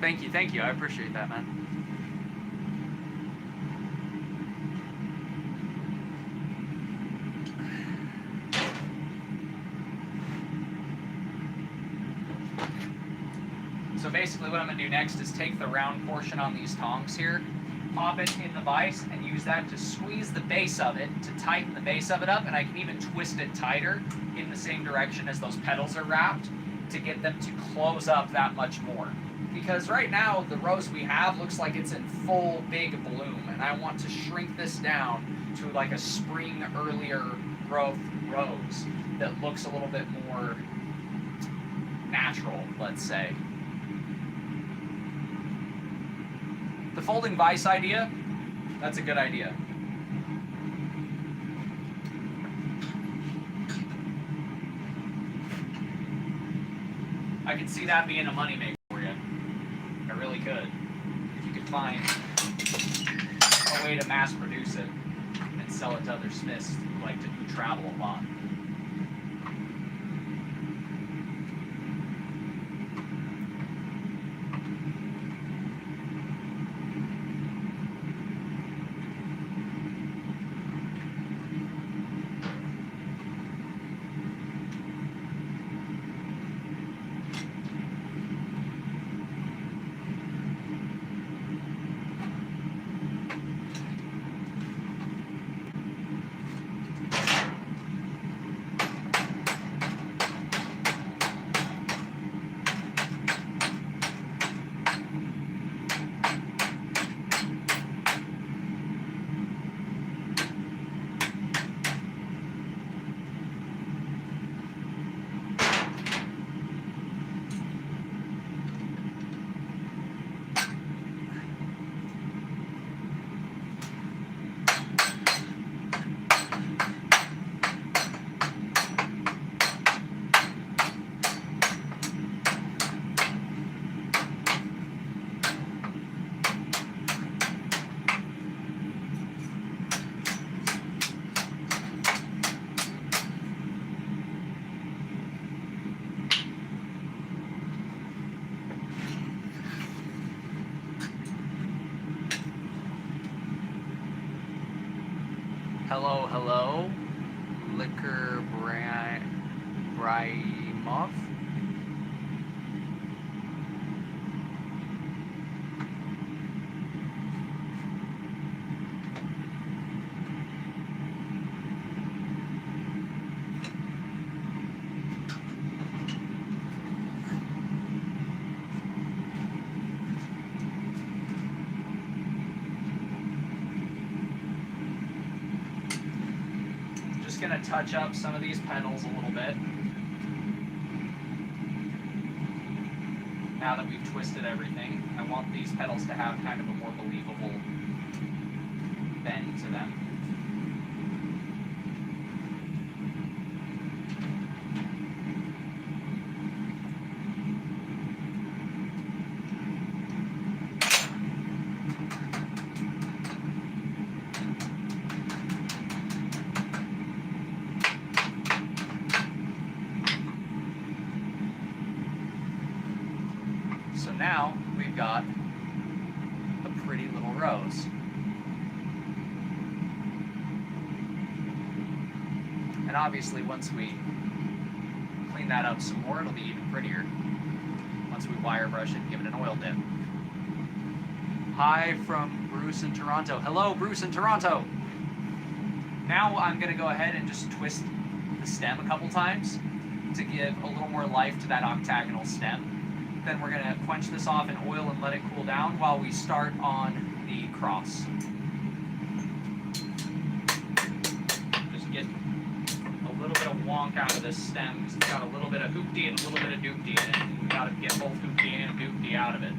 Thank you, I appreciate that, man. So basically what I'm going to do next is take the round portion on these tongs here, pop it in the vise, and use that to squeeze the base of it, to tighten the base of it up, and I can even twist it tighter in the same direction as those petals are wrapped to get them to close up that much more. Because right now, the rose we have looks like it's in full big bloom, and I want to shrink this down to like a spring earlier growth rose that looks a little bit more natural, let's say. The folding vise idea, that's a good idea. I could see that being a moneymaker for you. I really could. If you could find a way to mass produce it and sell it to other smiths who like to travel a lot. Hello, hello, Liquor Brymov. Going to touch up some of these petals a little bit. Now that we've twisted everything, I want these petals to have kind of a more believable bend to them. So now we've got a pretty little rose. And obviously once we clean that up some more, it'll be even prettier. Once we wire brush it and give it an oil dip. Hi from Bruce in Toronto. Hello, Bruce in Toronto. Now I'm going to go ahead and just twist the stem a couple times to give a little more life to that octagonal stem. Then we're going to quench this off in oil and let it cool down while we start on the cross. Just get a little bit of wonk out of this stem because it's got a little bit of hoopty and a little bit of doopty in it. And we've got to get both hoopty and doopty out of it.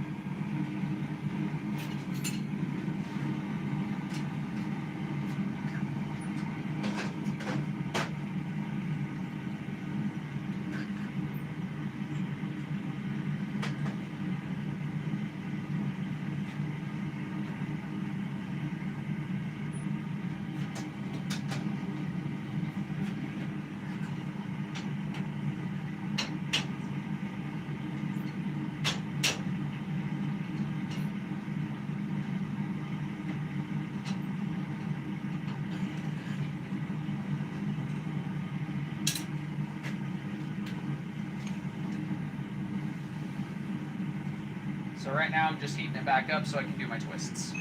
So right now I'm just heating it back up so I can do my twists.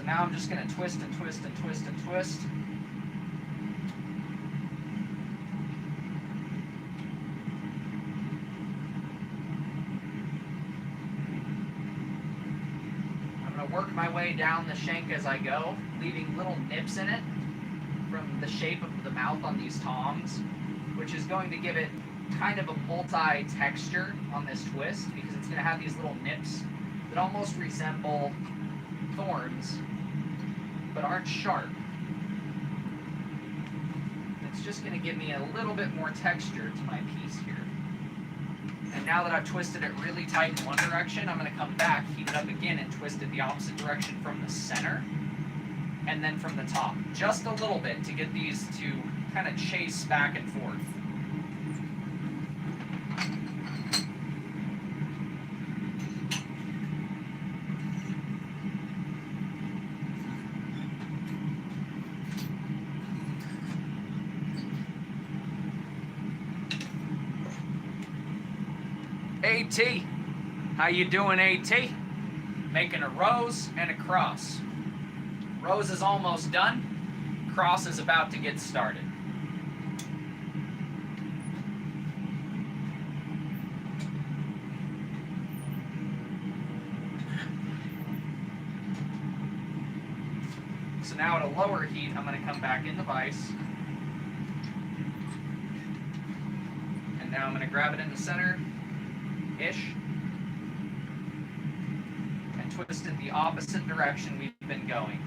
Now I'm just going to twist and twist and twist and twist. I'm going to work my way down the shank as I go, leaving little nips in it from the shape of the mouth on these tongs, which is going to give it kind of a multi-texture on this twist, because it's going to have these little nips that almost resemble thorns but aren't sharp. It's just going to give me a little bit more texture to my piece here. And now that I've twisted it really tight in one direction, I'm going to come back, heat it up again, and twist it the opposite direction from the center and then from the top. Just a little bit to get these to kind of chase back and forth. AT, how you doing, AT? Making a rose and a cross. Rose is almost done. Cross is about to get started. So now at a lower heat, I'm going to come back in the vise. And now I'm going to grab it in the center-ish. And twist it the opposite direction we've been going.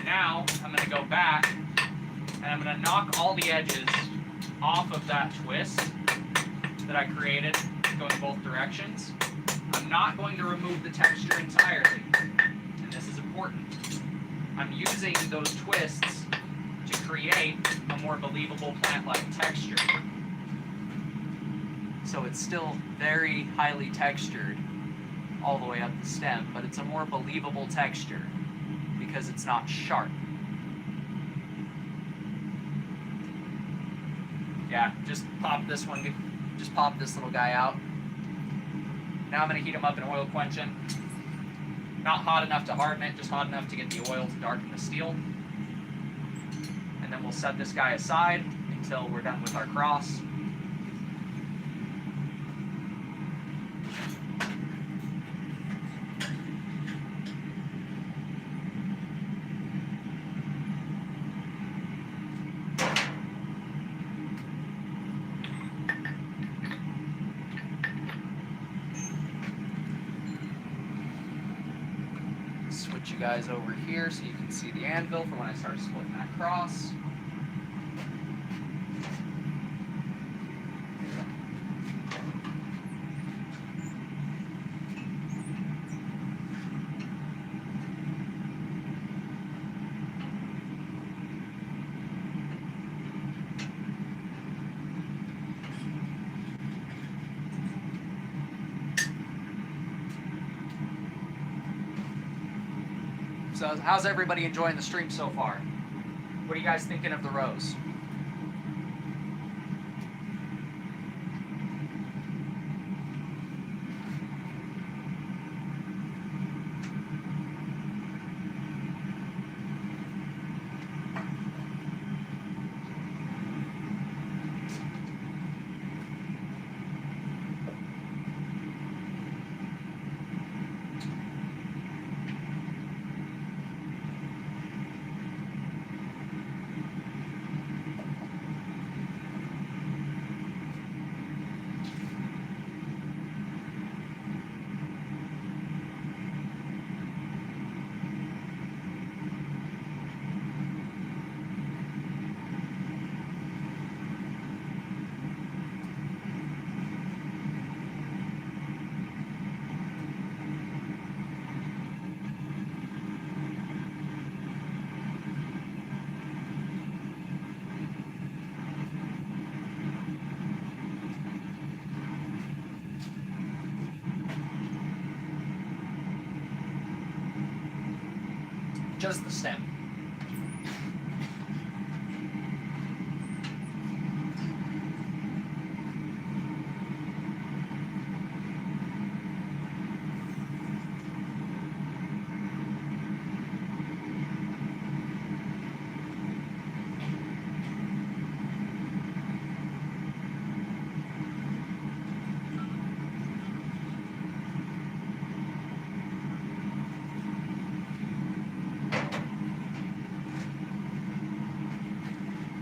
Now I'm going to go back and I'm going to knock all the edges off of that twist that I created going both directions. I'm not going to remove the texture entirely, and this is important. I'm using those twists to create a more believable plant-like texture. So it's still very highly textured all the way up the stem, but it's a more believable texture because it's not sharp. Yeah, just pop this little guy out. Now I'm going to heat him up in oil quenching. Not hot enough to harden it, just hot enough to get the oil to darken the steel. And then we'll set this guy aside until we're done with our cross. Switch you guys over here so you can see the anvil for when I start splitting that cross. So how's everybody enjoying the stream so far? What are you guys thinking of the rose? just the stem.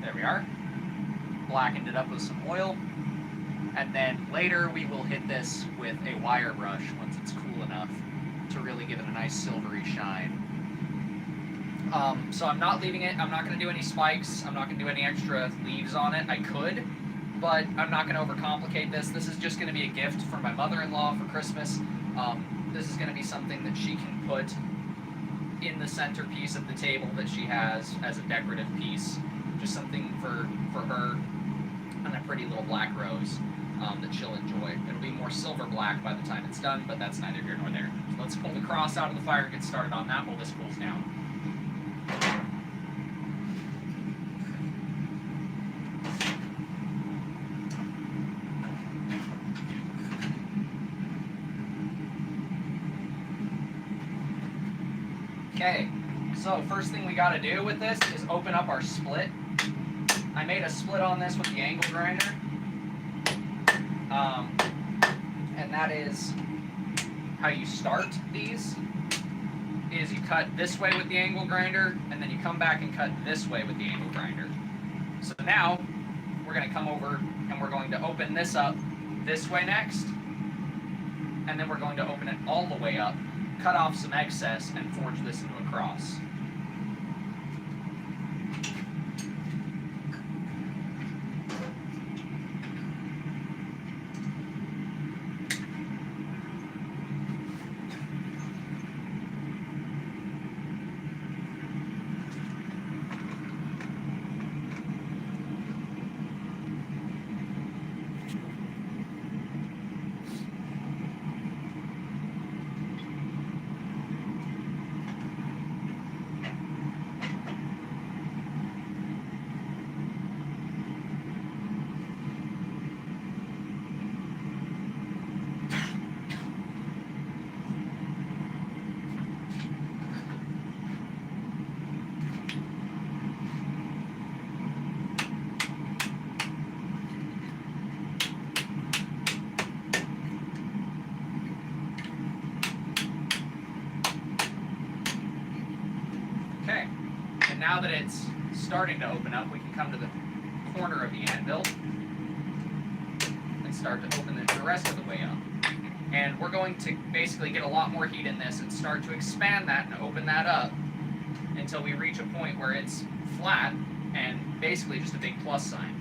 There we are. Blackened it up with some oil. And then later we will hit this with a wire brush once it's cool enough to really give it a nice silvery shine. So I'm not leaving it, I'm not going to do any spikes, I'm not going to do any extra leaves on it. I could, but I'm not going to overcomplicate this. This is just going to be a gift for my mother-in-law for Christmas. This is going to be something that she can put in the centerpiece of the table that she has as a decorative piece. Just something for her, and a pretty little black rose that she'll enjoy. It'll be more silver black by the time it's done, but that's neither here nor there. So let's pull the cross out of the fire and get started on that while this cools down. Okay, so first thing we got to do with this is open up our split. I made a split on this with the angle grinder, and that is how you start these, is you cut this way with the angle grinder, and then you come back and cut this way with the angle grinder. So now, we're going to come over and we're going to open this up this way next, and then we're going to open it all the way up, cut off some excess, and forge this into a cross. Okay, and now that it's starting to open up, we can come to the corner of the anvil and start to open the rest of the way up. And we're going to basically get a lot more heat in this and start to expand that and open that up until we reach a point where it's flat and basically just a big plus sign.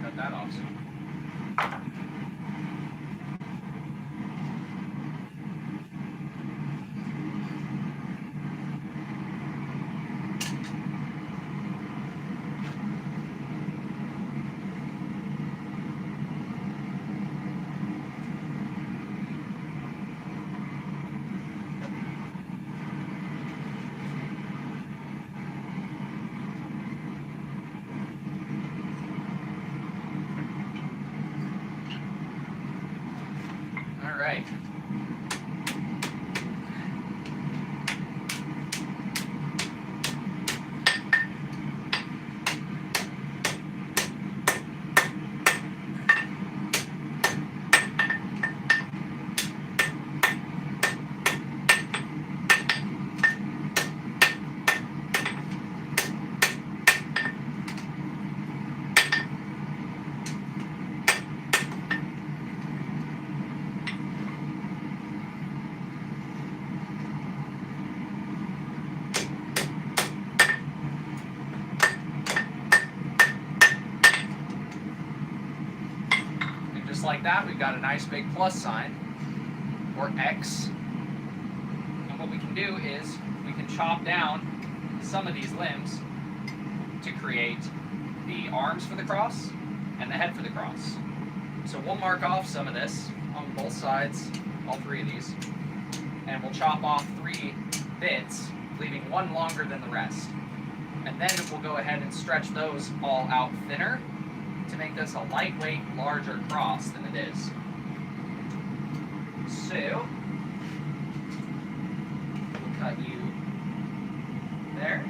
Cut that off soon. All right. just like that, we've got a nice big plus sign, or X. And what we can do is we can chop down some of these limbs to create the arms for the cross and the head for the cross. So we'll mark off some of this on both sides, all three of these, and we'll chop off 3 bits, leaving one longer than the rest. And then we'll go ahead and stretch those all out thinner to make this a lightweight, larger cross than it is. So, we'll cut you there,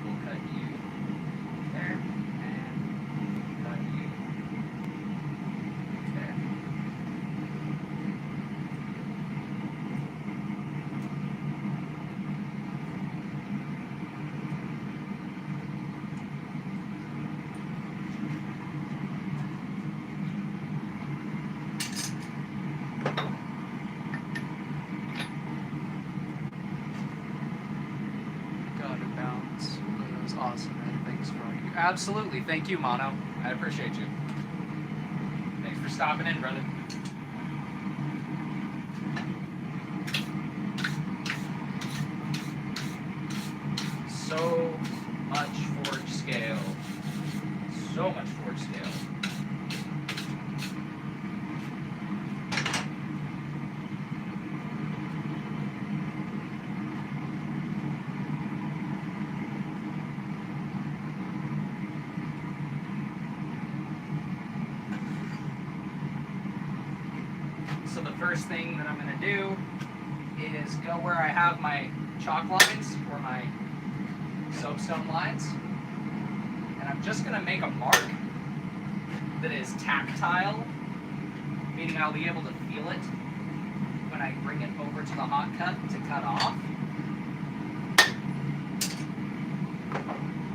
we'll cut you there, and cut you there. Awesome, man. Thanks for you. Absolutely. Thank you, Mono. I appreciate you. Thanks for stopping in, brother. So much forge scale. So much forge scale. So the first thing that I'm going to do is go where I have my chalk lines or my soapstone lines, and I'm just going to make a mark that is tactile, meaning I'll be able to feel it when I bring it over to the hot cut to cut off.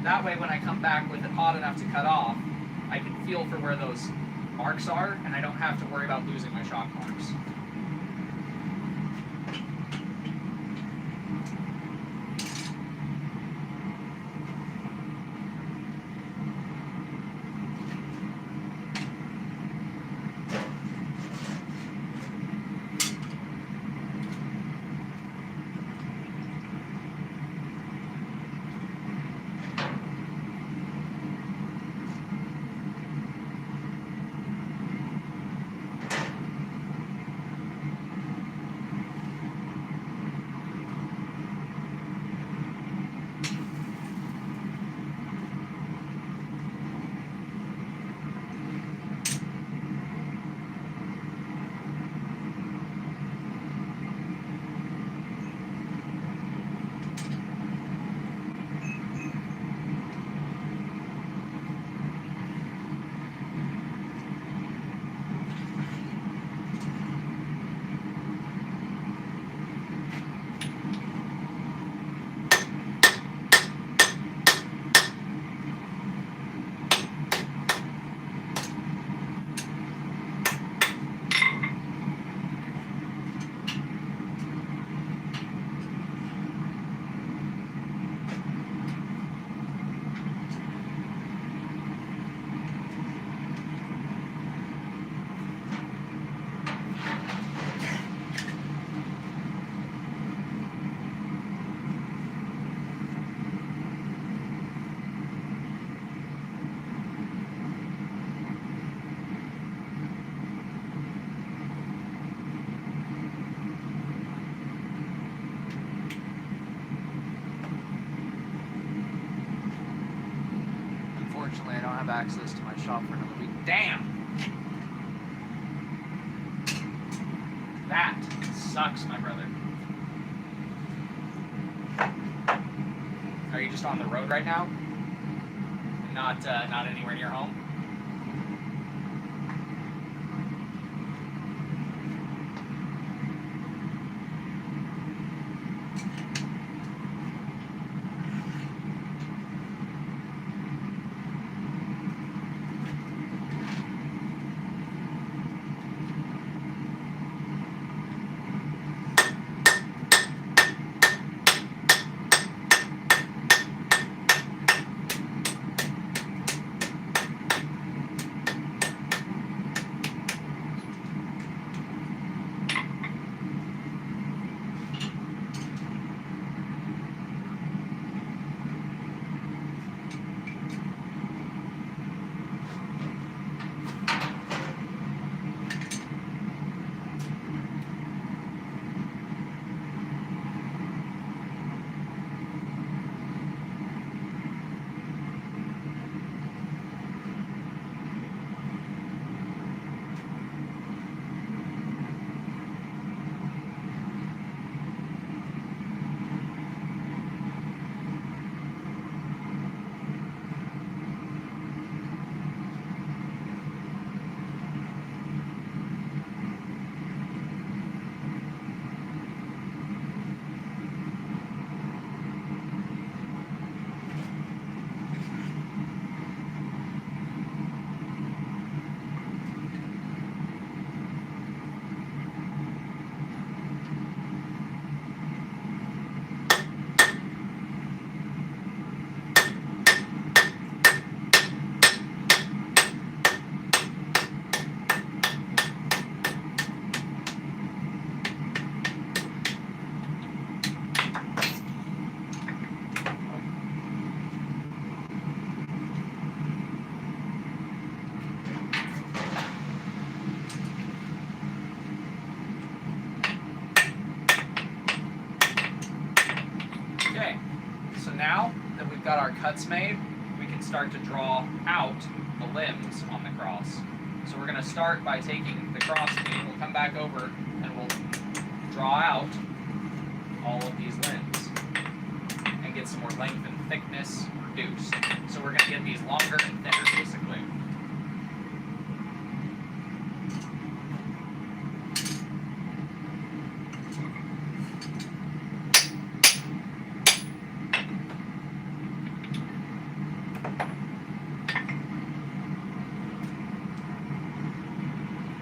That way when I come back with it hot enough to cut off, I can feel for where those marks are, and I don't have to worry about losing my chalk marks. Unfortunately, I don't have access to my shop for another week. Damn! That sucks, my brother. Are you just on the road right now? Not anywhere near home? cuts made, we can start to draw out the limbs on the cross. So we're going to start by taking the cross beam, we'll come back over and we'll draw out all of these limbs and get some more length and thickness reduced. So we're going to get these longer and thinner basically.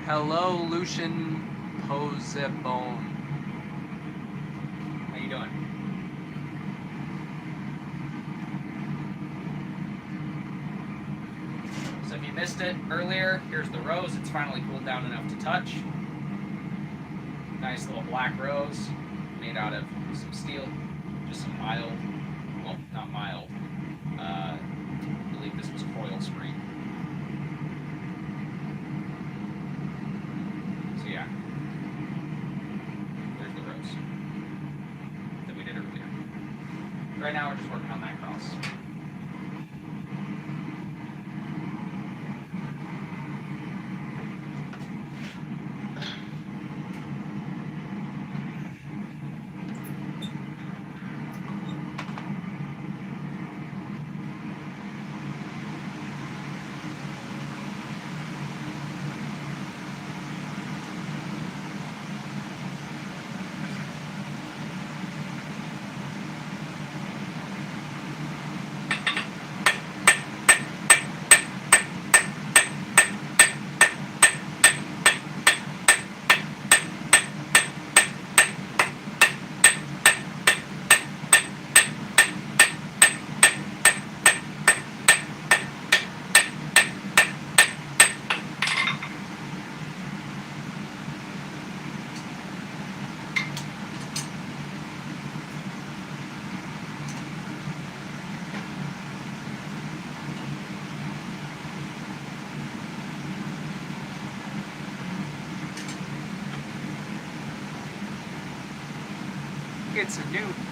Hello, Lucian Posebone. How you doing? So if you missed it earlier, here's the rose. It's finally cooled down enough to touch. Nice little black rose made out of some steel. Just some mild, well, not mild. I believe this was coil spring. So yeah, there's the rose that we did earlier. Right now we're just working on that cross.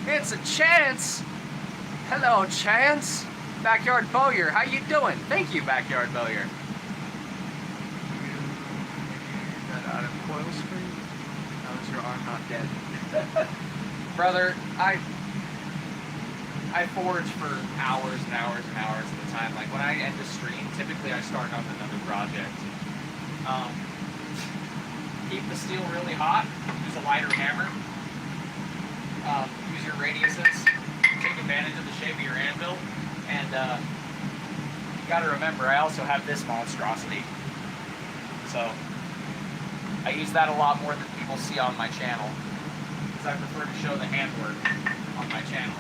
It's a Chance. Hello, Chance. Backyard Bowyer, how you doing? Thank you, Backyard Bowyer. You got out of coil spring? How is your arm not dead? Brother, I forge for hours and hours and hours at a time. Like when I end a stream, typically I start on another project. Keep the steel really hot. Use a lighter hammer. Use your radiuses, take advantage of the shape of your anvil, and you gotta remember I also have this monstrosity, so I use that a lot more than people see on my channel, because I prefer to show the handwork on my channel.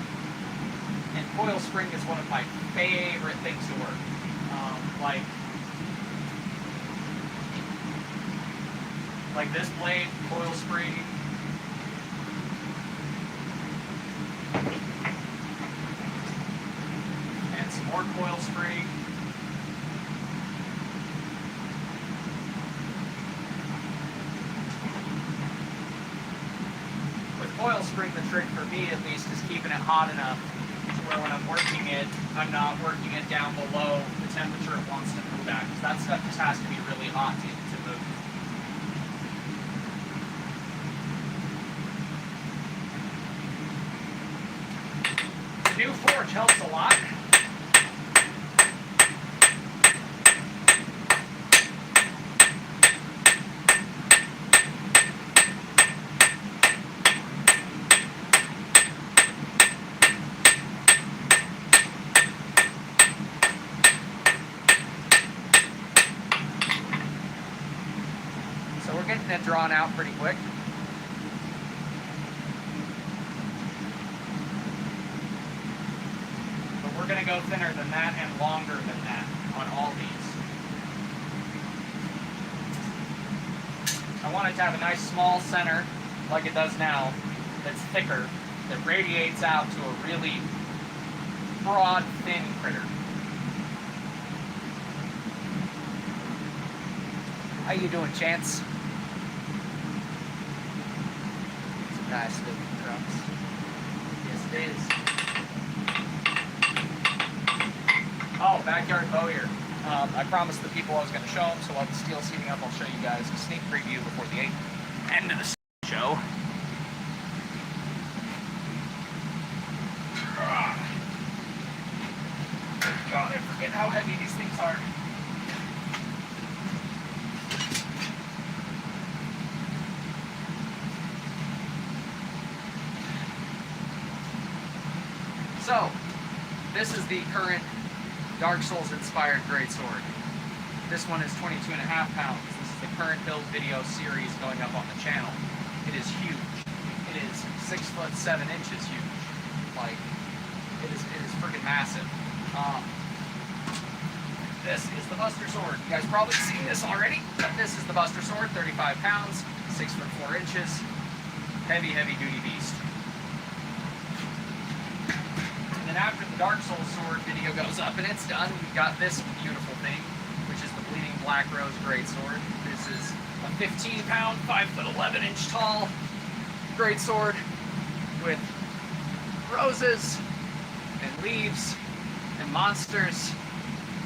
And coil spring is one of my favorite things to work. Like this blade, coil spring. More coil spring. With coil spring, the trick for me at least is keeping it hot enough to where when I'm working it, I'm not working it down below the temperature it wants to move at, because that stuff just has to be really hot to move. The new forge helps a lot. Getting it drawn out pretty quick. But we're going to go thinner than that and longer than that on all these. I want it to have a nice small center, like it does now, that's thicker, that radiates out to a really broad, thin critter. How you doing, Chance? Nice looking trucks. Yes, it is. Oh, backyard bowyer. I promised the people I was going to show them, so while the steel's heating up, I'll show you guys a sneak preview before the end of the show. God, I forget how heavy these things are. So, this is the current Dark Souls inspired greatsword. This one is 22.5 pounds. This is the current build video series going up on the channel. It is huge. It is 6 foot 7 inches huge. Like, it is freaking massive. This is the Buster Sword. You guys probably seen this already, but this is the Buster Sword, 35 pounds, 6 foot 4 inches. Heavy, heavy duty beast. And then after the Dark Souls sword video goes up and it's done, we've got this beautiful thing, which is the Bleeding Black Rose Greatsword. This is a 15 pound, 5 foot 11 inch tall greatsword with roses and leaves and monsters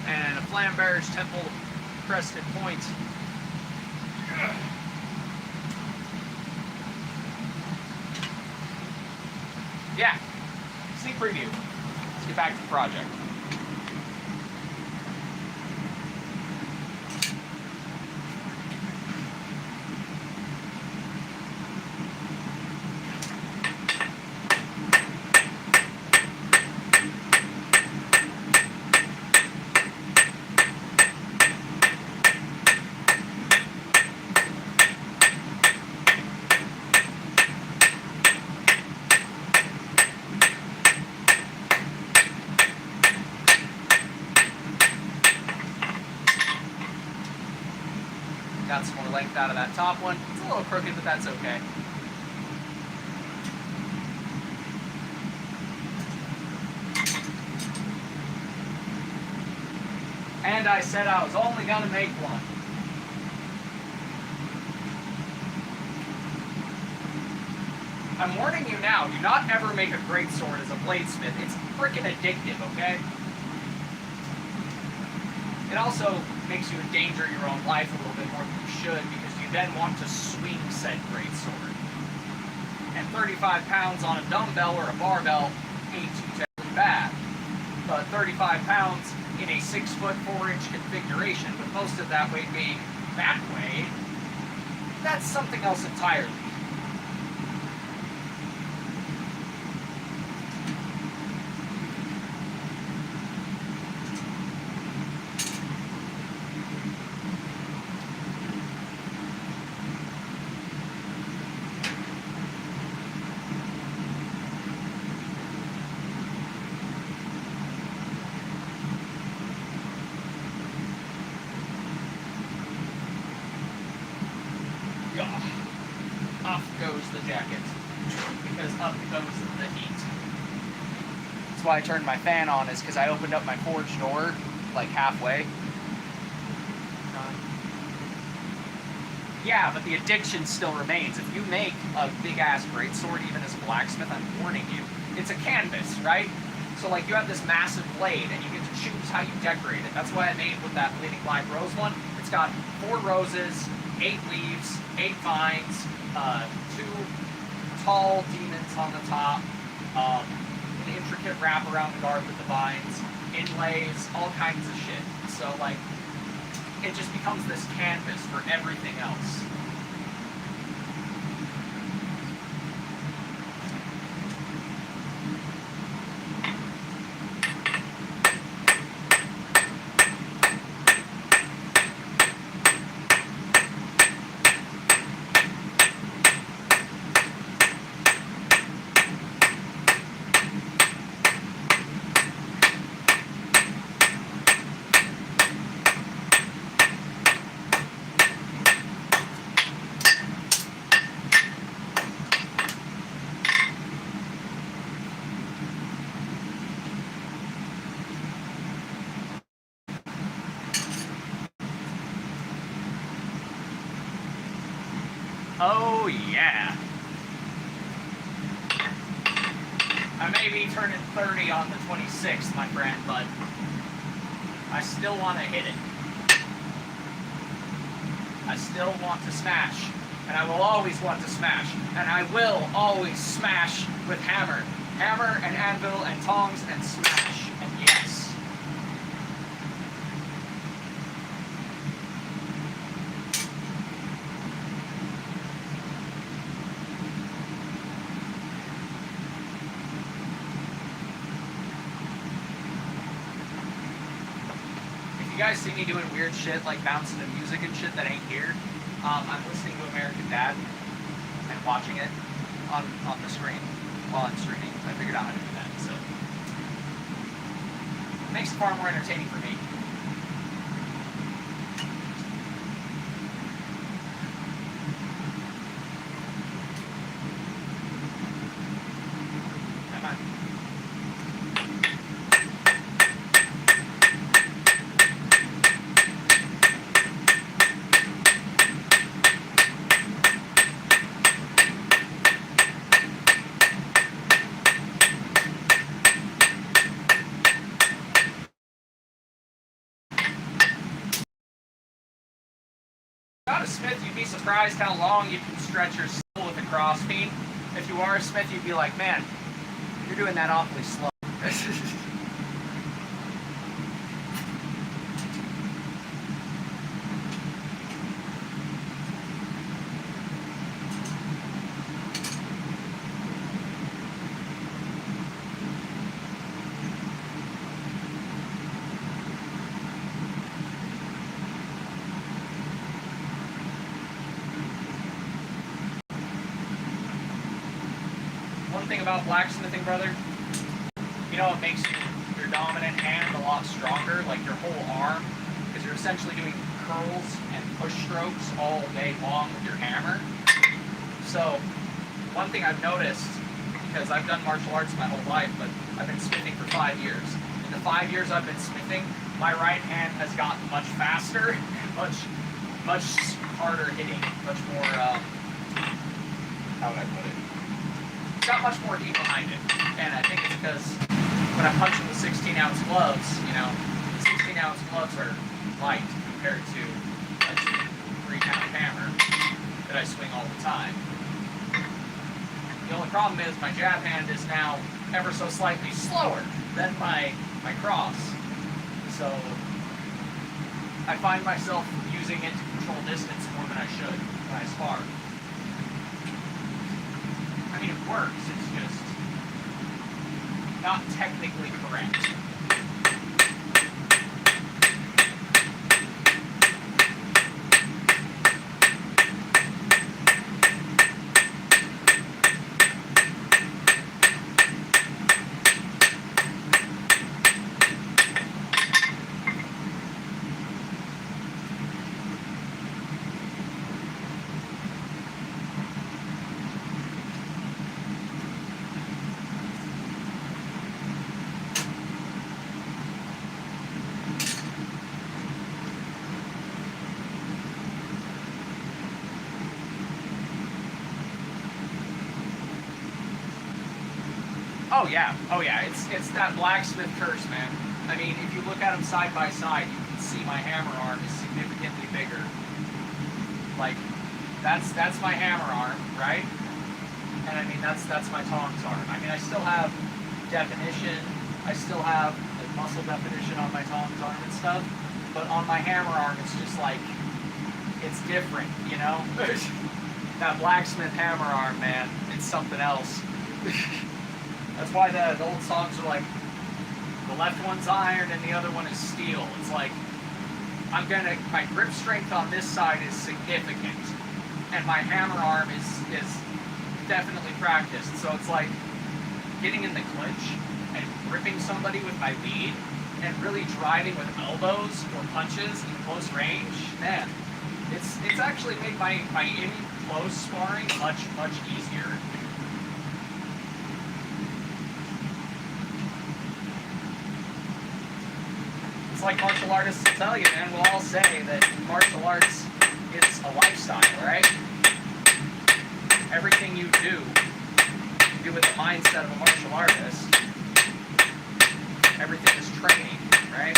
and a Flamberge Temple crested point. Yeah, sneak preview. Let's get back to the project. Got some more length out of that top one. It's a little crooked, but that's okay. And I said I was only gonna make one. I'm warning you now, do not ever make a greatsword as a bladesmith. It's freaking addictive, okay? It also makes you endanger your own life a little bit more than you should, because you then want to swing said greatsword. And 35 pounds on a dumbbell or a barbell ain't too terribly bad. But 35 pounds in a 6 foot 4 inch configuration, with most of that weight being that way, that's something else entirely. Off goes the jacket, because up goes the heat. That's why I turned my fan on, is because I opened up my forge door, like halfway. Yeah, but the addiction still remains. If you make a big-ass greatsword, even as a blacksmith, I'm warning you, it's a canvas, right? So, like, you have this massive blade, and you get to choose how you decorate it. That's why I made with that Bleeding Black Rose one. It's got 4 roses, 8 leaves, 8 vines, 2 tall demons on the top, an intricate wrap around the guard with the vines, inlays, all kinds of shit. So, like, it just becomes this canvas for everything else. Oh, yeah. I may be turning 30 on the 26th, my friend, but I still want to hit it. I still want to smash. And I will always want to smash. And I will always smash with hammer. Hammer and anvil and tongs and smash. And yes. You guys see me doing weird shit like bouncing to music and shit that ain't here, I'm listening to American Dad and watching it on the screen while I'm streaming. I figured out how to do that, so it makes it far more entertaining for me. Come on. Not a smith, you'd be surprised how long you can stretch your soul with a crossbeam. If you are a smith, you'd be like, man, you're doing that awfully slow. One thing about blacksmithing, brother, you know, it makes your dominant hand a lot stronger, like your whole arm, because you're essentially doing curls and push strokes all day long with your hammer. So, one thing I've noticed, because I've done martial arts my whole life, but I've been smithing for 5 years. In the 5 years I've been smithing, my right hand has gotten much faster, much harder hitting, much more, how would I put it? Got much more heat behind it, and I think it's because when I'm punching with 16-ounce gloves, you know, the 16-ounce gloves are light compared to a 3-pound hammer that I swing all the time. The only problem is my jab hand is now ever so slightly slower than my cross, so I find myself using it to control distance more than I should when I spar. I mean, it works, it's just not technically correct. Oh yeah, it's that blacksmith curse, man. I mean, if you look at them side by side, you can see my hammer arm is significantly bigger. Like, that's my hammer arm, right? And I mean, that's my tongs arm. I mean, I still have definition, I still have the muscle definition on my tongs arm and stuff, but on my hammer arm, it's just like, it's different, you know? That blacksmith hammer arm, man, it's something else. That's why the old songs are like, the left one's iron and the other one is steel. It's like, my grip strength on this side is significant, and my hammer arm is definitely practiced. So it's like, getting in the clinch and gripping somebody with my lead, and really driving with elbows or punches in close range, man, it's actually made my in-close sparring much easier. It's like martial artists will tell you, man. We'll all say that martial arts is a lifestyle, right? Everything you do with the mindset of a martial artist. Everything is training, right?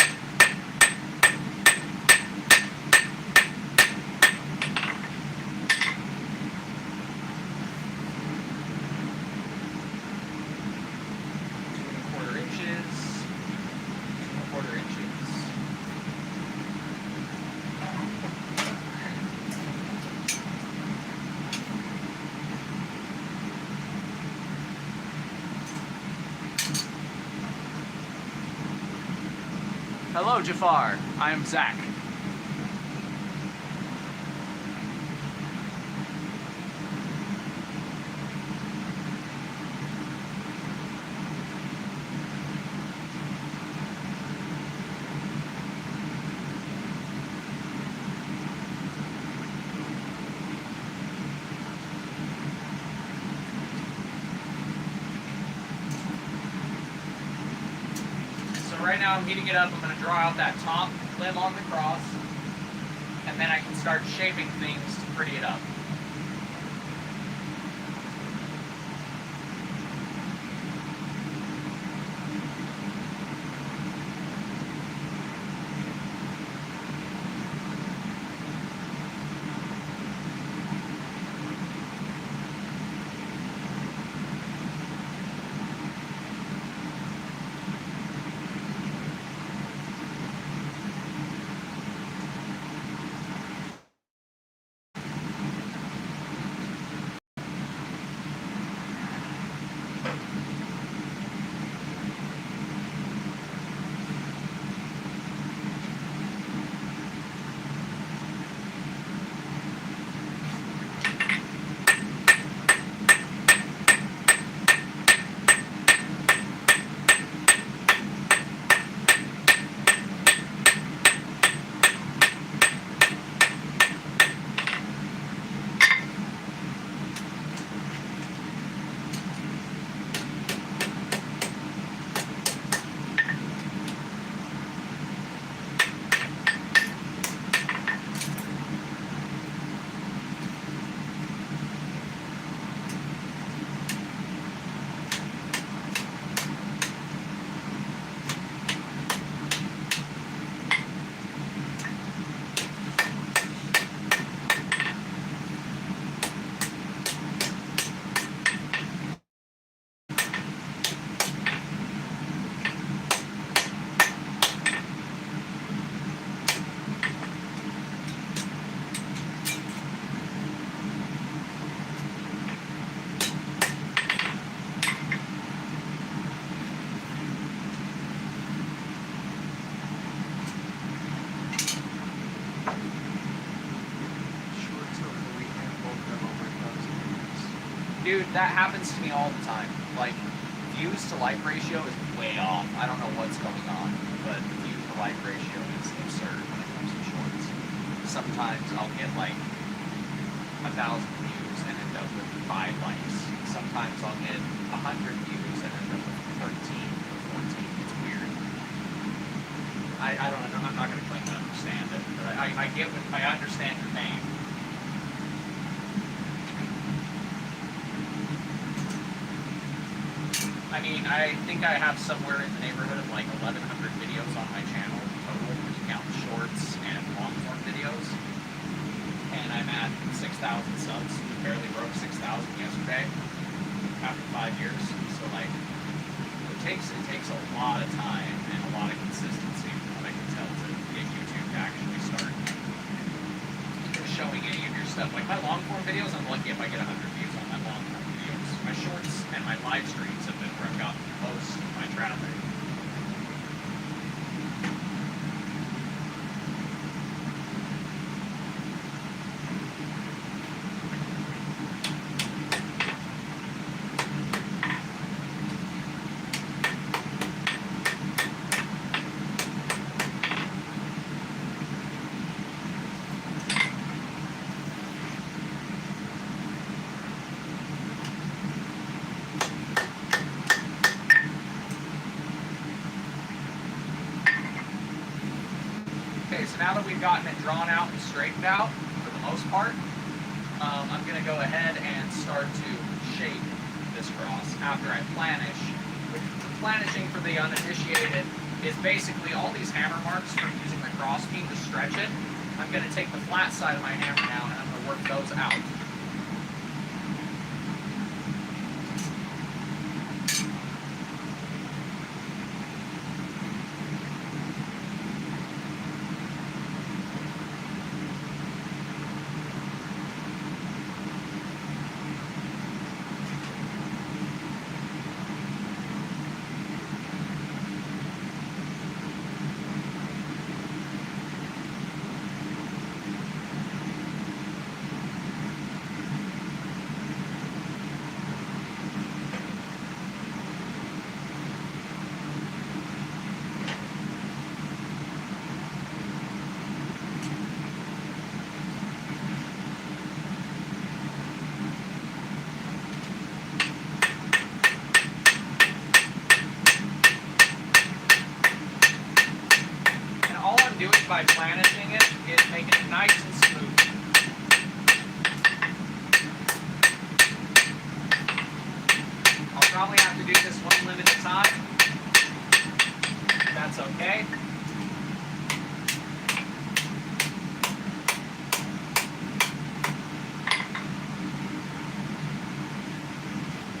Hello, Jafar. I am Zach. Right now I'm heating it up. I'm going to draw out that top limb on the cross, and then I can start shaping things to pretty it up. Dude, that happens to me all the time. Like, views to like ratio is way off. I don't know what's going on, but the view to like ratio is absurd when it comes to shorts. Sometimes I'll get like 1,000 views and end up with 5 likes. Sometimes I'll get 100 views and end up with 13 or 14. It's weird. I don't know. I'm not going to claim to understand it, but I understand your pain. I mean, I think I have somewhere in the neighborhood of like 1,100 videos on my channel total, when you count shorts and long form videos. And I'm at 6,000 subs. We barely broke 6,000 yesterday after 5 years. So like, it takes a lot of time and a lot of consistency, from what I can tell, to get YouTube to actually start showing any of your stuff. Like my long form videos, I'm lucky if I get 100 views on my long form videos. My shorts and my live streams have been where I've gotten most of my traffic. Now that we've gotten it drawn out and straightened out, for the most part, I'm going to go ahead and start to shape this cross after I planish. Planishing, for the uninitiated, is basically all these hammer marks from using the cross beam to stretch it. I'm going to take the flat side of my hammer now and I'm going to work those out. probably have to do this one limb at a time. That's okay.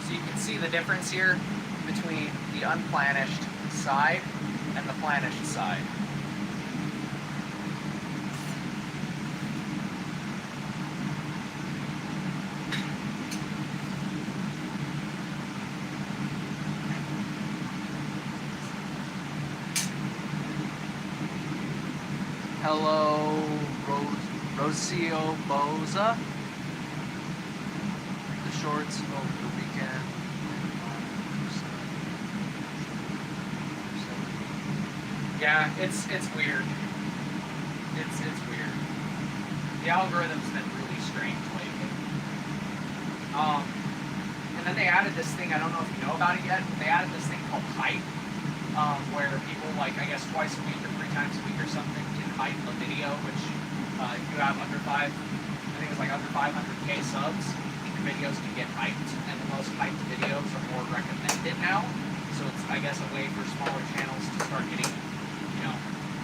So you can see the difference here between the unplanished side and the planished side. Hello, Rocio Boza. The shorts over the weekend. Yeah, it's weird. It's weird. The algorithm's been really strange lately. And then they added this thing. I don't know if you know about it yet. They added this thing called hype, where people, like, I guess twice a week or 3 times a week or something, can hype a video, which if you have under 5, I think it's like under 500k subs, your videos can get hyped, and the most hyped videos are more recommended now. So it's, I guess, a way for smaller channels to start getting,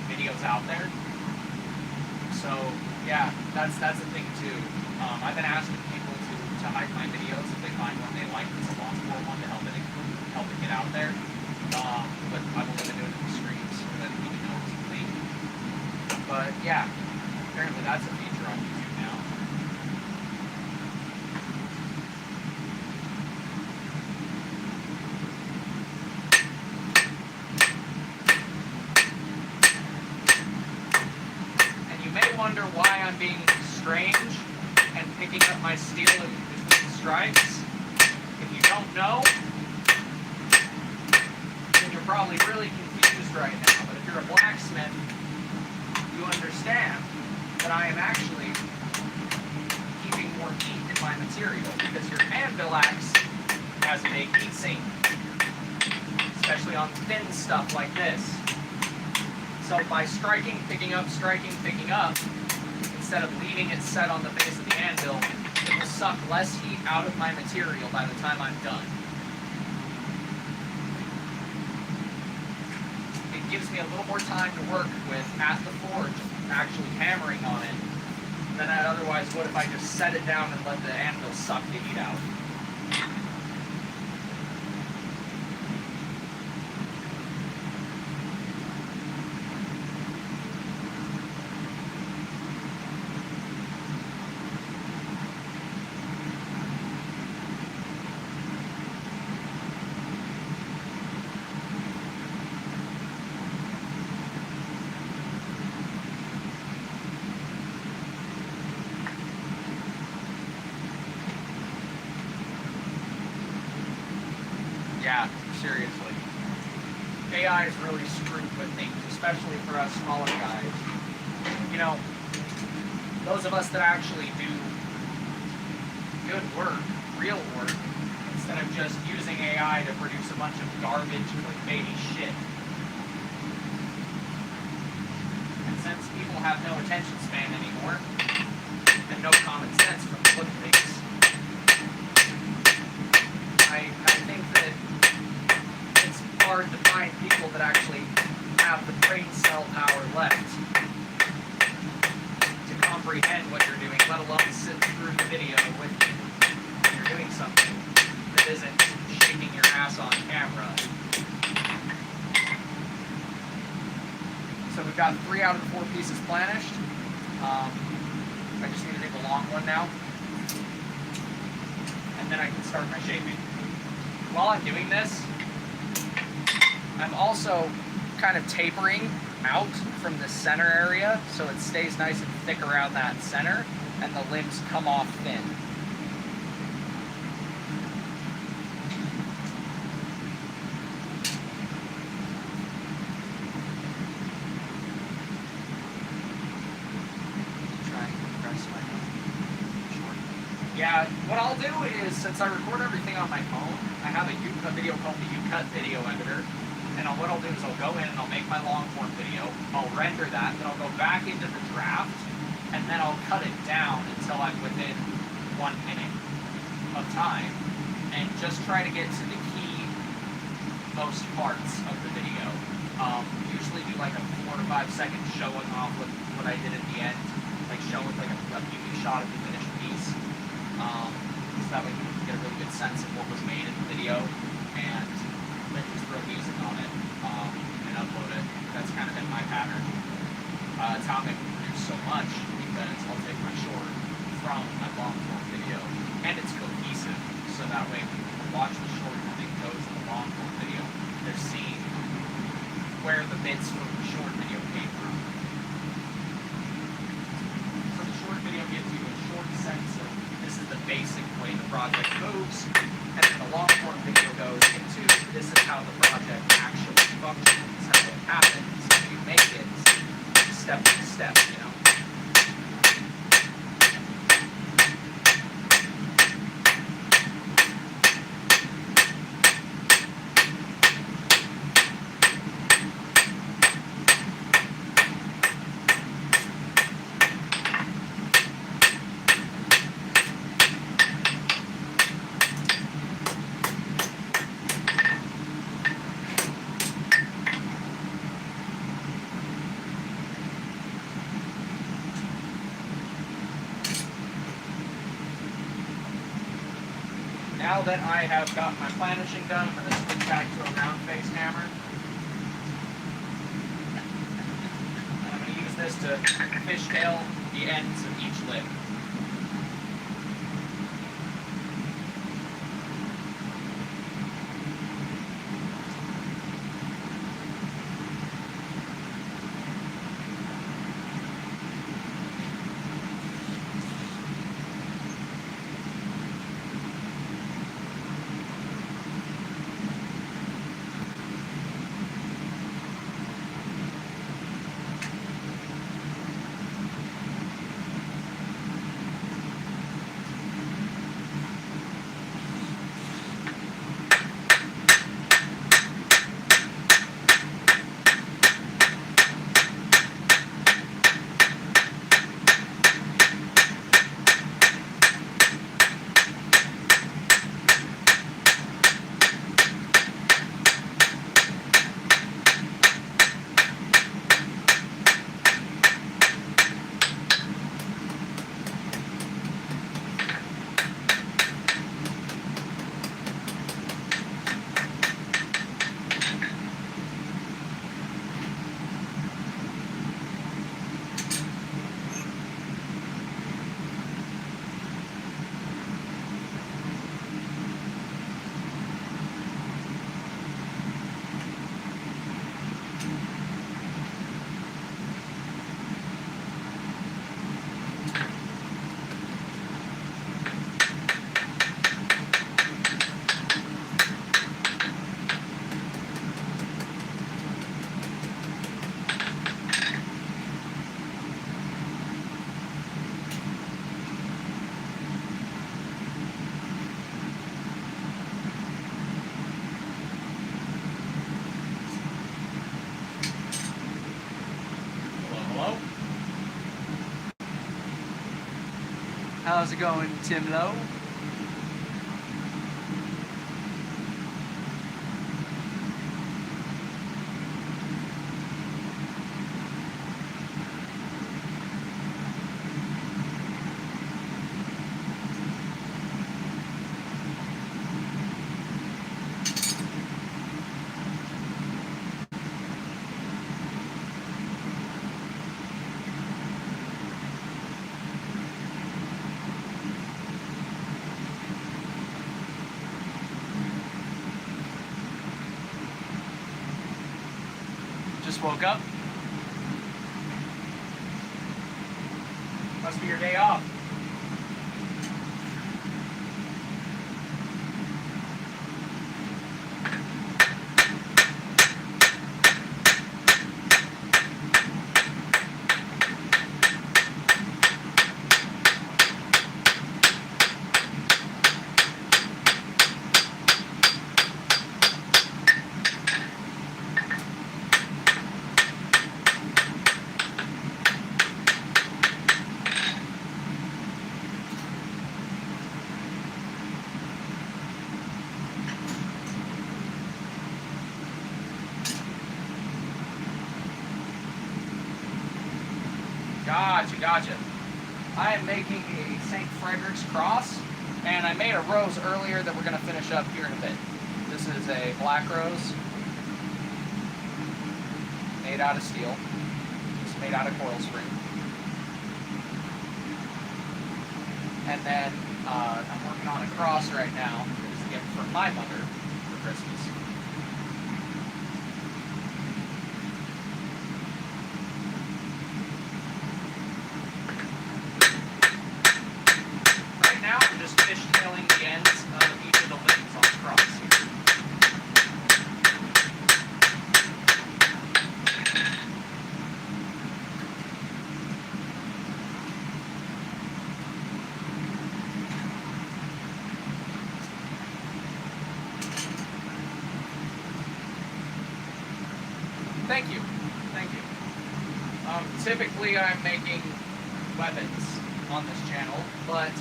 videos out there. So yeah, that's the thing too. I've been asking people to hype my videos if they find one they like that's a long form one to help it get out there. But I've only been doing it for streams so that people know it's clean. But yeah, apparently that's a feature on YouTube now. And you may wonder why I'm being strange and picking up my steel in between stripes. If you don't know, then you're probably really confused right now. But if you're a blacksmith, you understand that I am actually keeping more heat in my material because your anvil axe has a big heat sink, especially on thin stuff like this. So by striking, picking up, instead of leaving it set on the base of the anvil, it will suck less heat out of my material by the time I'm done. It gives me a little more time to work with at the forge, actually hammering on it, than I otherwise would if I just set it down and let the anvil suck the heat out. Yeah, seriously. AI is really screwed with things, especially for us smaller guys. Those of us that actually do good work, real work, instead of just using AI to produce a bunch of garbage, clickbaity shit. And since people have no attention span anymore, and no common sense from the look of things, I think that it's hard to find people that actually have the brain cell power left to comprehend what you're doing, let alone sit through the video with you when you're doing something that isn't shaking your ass on camera. So we've got 3 out of the 4 pieces planished. I just need to do the long one now, and then I can start my shaping. While I'm doing this, I'm also kind of tapering out from the center area so it stays nice and thick around that center and the limbs come off thin. Yeah, what I'll do is, since I record everything on my phone, I have a video called the UCut video editor, and what I'll do is I'll go in and I'll make my long form video, I'll render that, then I'll go back into the draft, and then I'll cut it down until I'm within 1 minute of time, and just try to get to the key most parts of the video. Usually do like a 4 to 5 second showing off what I did at the end, like showing like a beauty shot of the finished piece. So that way you can get a really good sense of what was made in the video, and then just throw music on it and upload it. That's kind of been my pattern. It's how I'm able to produce so much, because I'll take my short from my long form video, and it's cohesive, so that way when people watch the short and then goes to the long form video, they're seeing where the bits from the short video came from. So the short video gives you a short sense of this is the basic way the project moves, and then the long form video goes into this is how the project actually functions, how it happens, how you make it, step by step, you know. Now that I have got my planishing done, I'm going to switch back to a round face hammer. And I'm going to use this to fishtail the ends of each lip. How's it going, Tim Lowe? Just woke up. Must be your day off. Gotcha. I am making a St. Frederick's cross, and I made a rose earlier that we're going to finish up here in a bit. This is a black rose made out of steel. It's made out of coil spring. And then I'm working on a cross right now. It's a gift from my mother for Christmas. Right now I'm just fishtailing the ends of each of the limbs on the cross here. Thank you. Typically I'm making weapons on this channel, but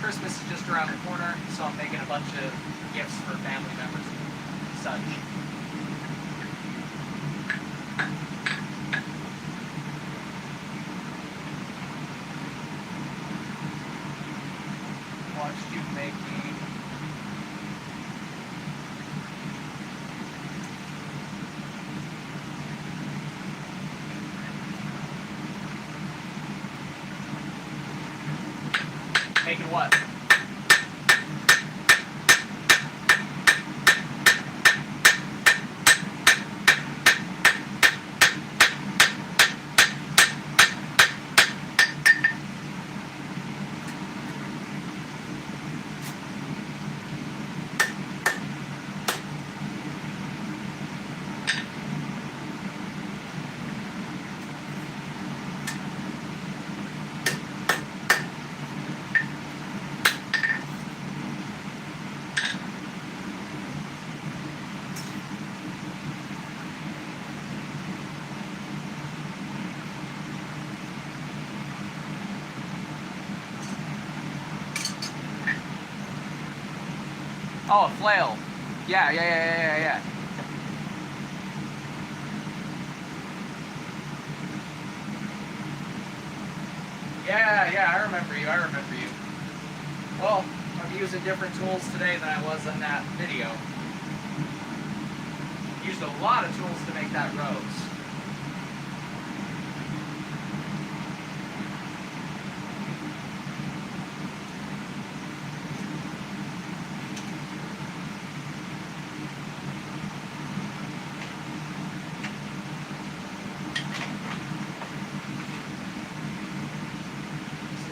Christmas is just around the corner, so I'm making a bunch of gifts for family members and such. Watched you making what? Oh, a flail. Yeah. Yeah, I remember you. Well, I'm using different tools today than I was in that video. Used a lot of tools to make that rose.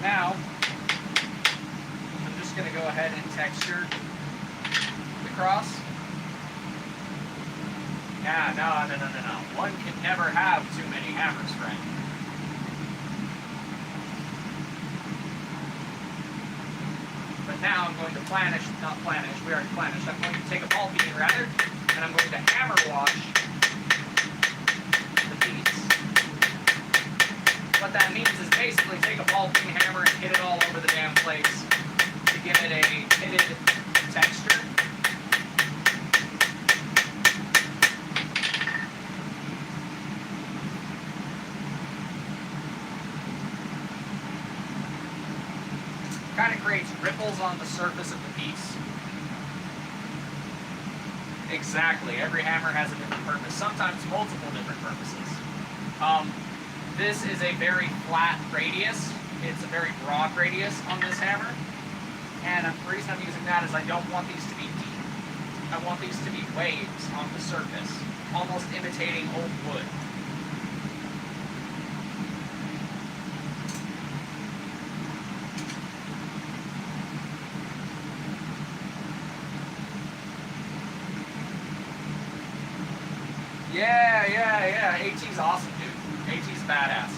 Now, I'm just going to go ahead and texture the cross. Yeah, no. One can never have too many hammers, friend. But now I'm going to not planish, we already planished. I'm going to take a ball peen rather, and I'm going to hammer wash the piece. What that means is basically take a ball peen hammer and hit it all over the damn place to give it a pitted texture. Kind of creates ripples on the surface of the piece. Exactly. Every hammer has a different purpose, sometimes multiple different purposes. This is a very flat radius. It's a very broad radius on this hammer. And the reason I'm using that is I don't want these to be deep. I want these to be waves on the surface, almost imitating old wood. Yeah. AT's awesome, dude. AT's badass.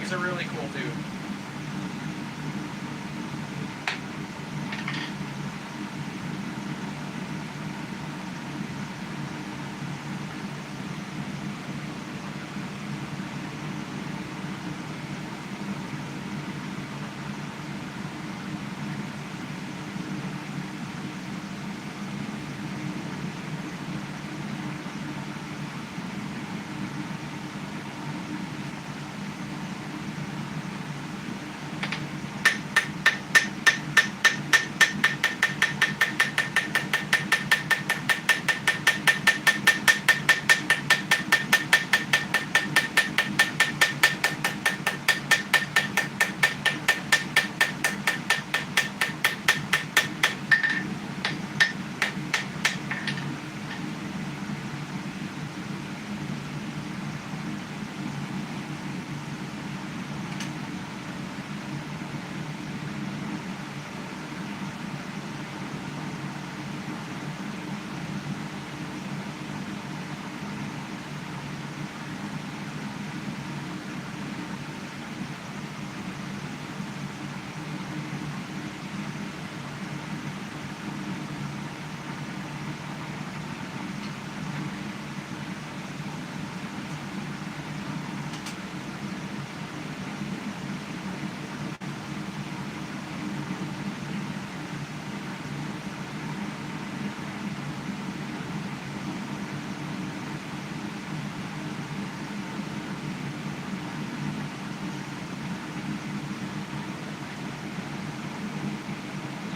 He's a really cool dude.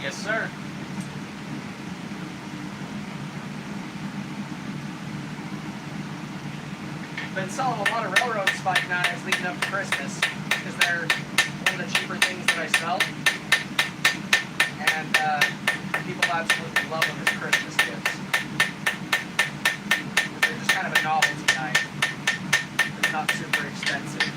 Yes, sir. Been selling a lot of railroad spike knives leading up to Christmas because they're one of the cheaper things that I sell, and people absolutely love them as Christmas gifts. They're just kind of a novelty knife. They're not super expensive.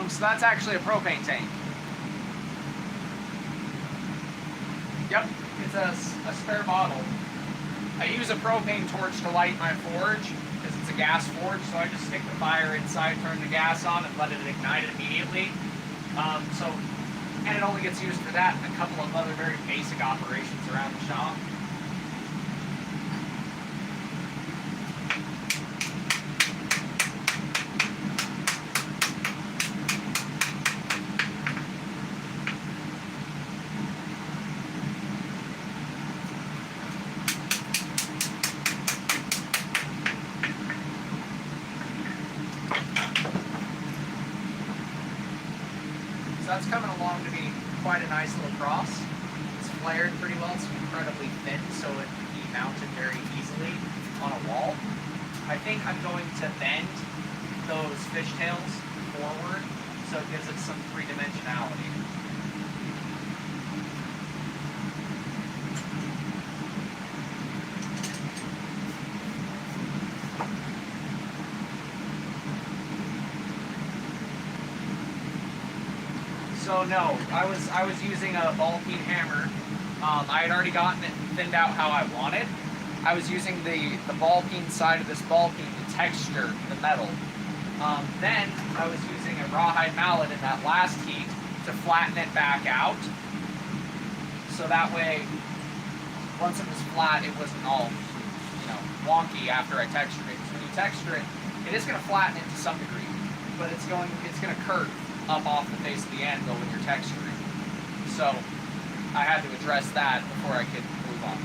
So that's actually a propane tank. Yep, it's a spare bottle. I use a propane torch to light my forge because it's a gas forge, so I just stick the fire inside, turn the gas on, and let it ignite immediately. And it only gets used for that and a couple of other very basic operations around the shop. That's coming along to be quite a nice little cross. It's flared pretty well, it's incredibly thin, so it can be mounted very easily on a wall. I think I'm going to bend those fishtails forward so it gives it some three-dimensionality. So no, I was using a ball peen hammer. I had already gotten it thinned out how I wanted. I was using the ball peen side of this ball peen to texture the metal. Then I was using a rawhide mallet in that last heat to flatten it back out. So that way, once it was flat, it wasn't all, wonky after I textured it. So when you texture it, it is going to flatten it to some degree, but it's going to curve up off the face of the anvil when you're texturing. So I had to address that before I could move on.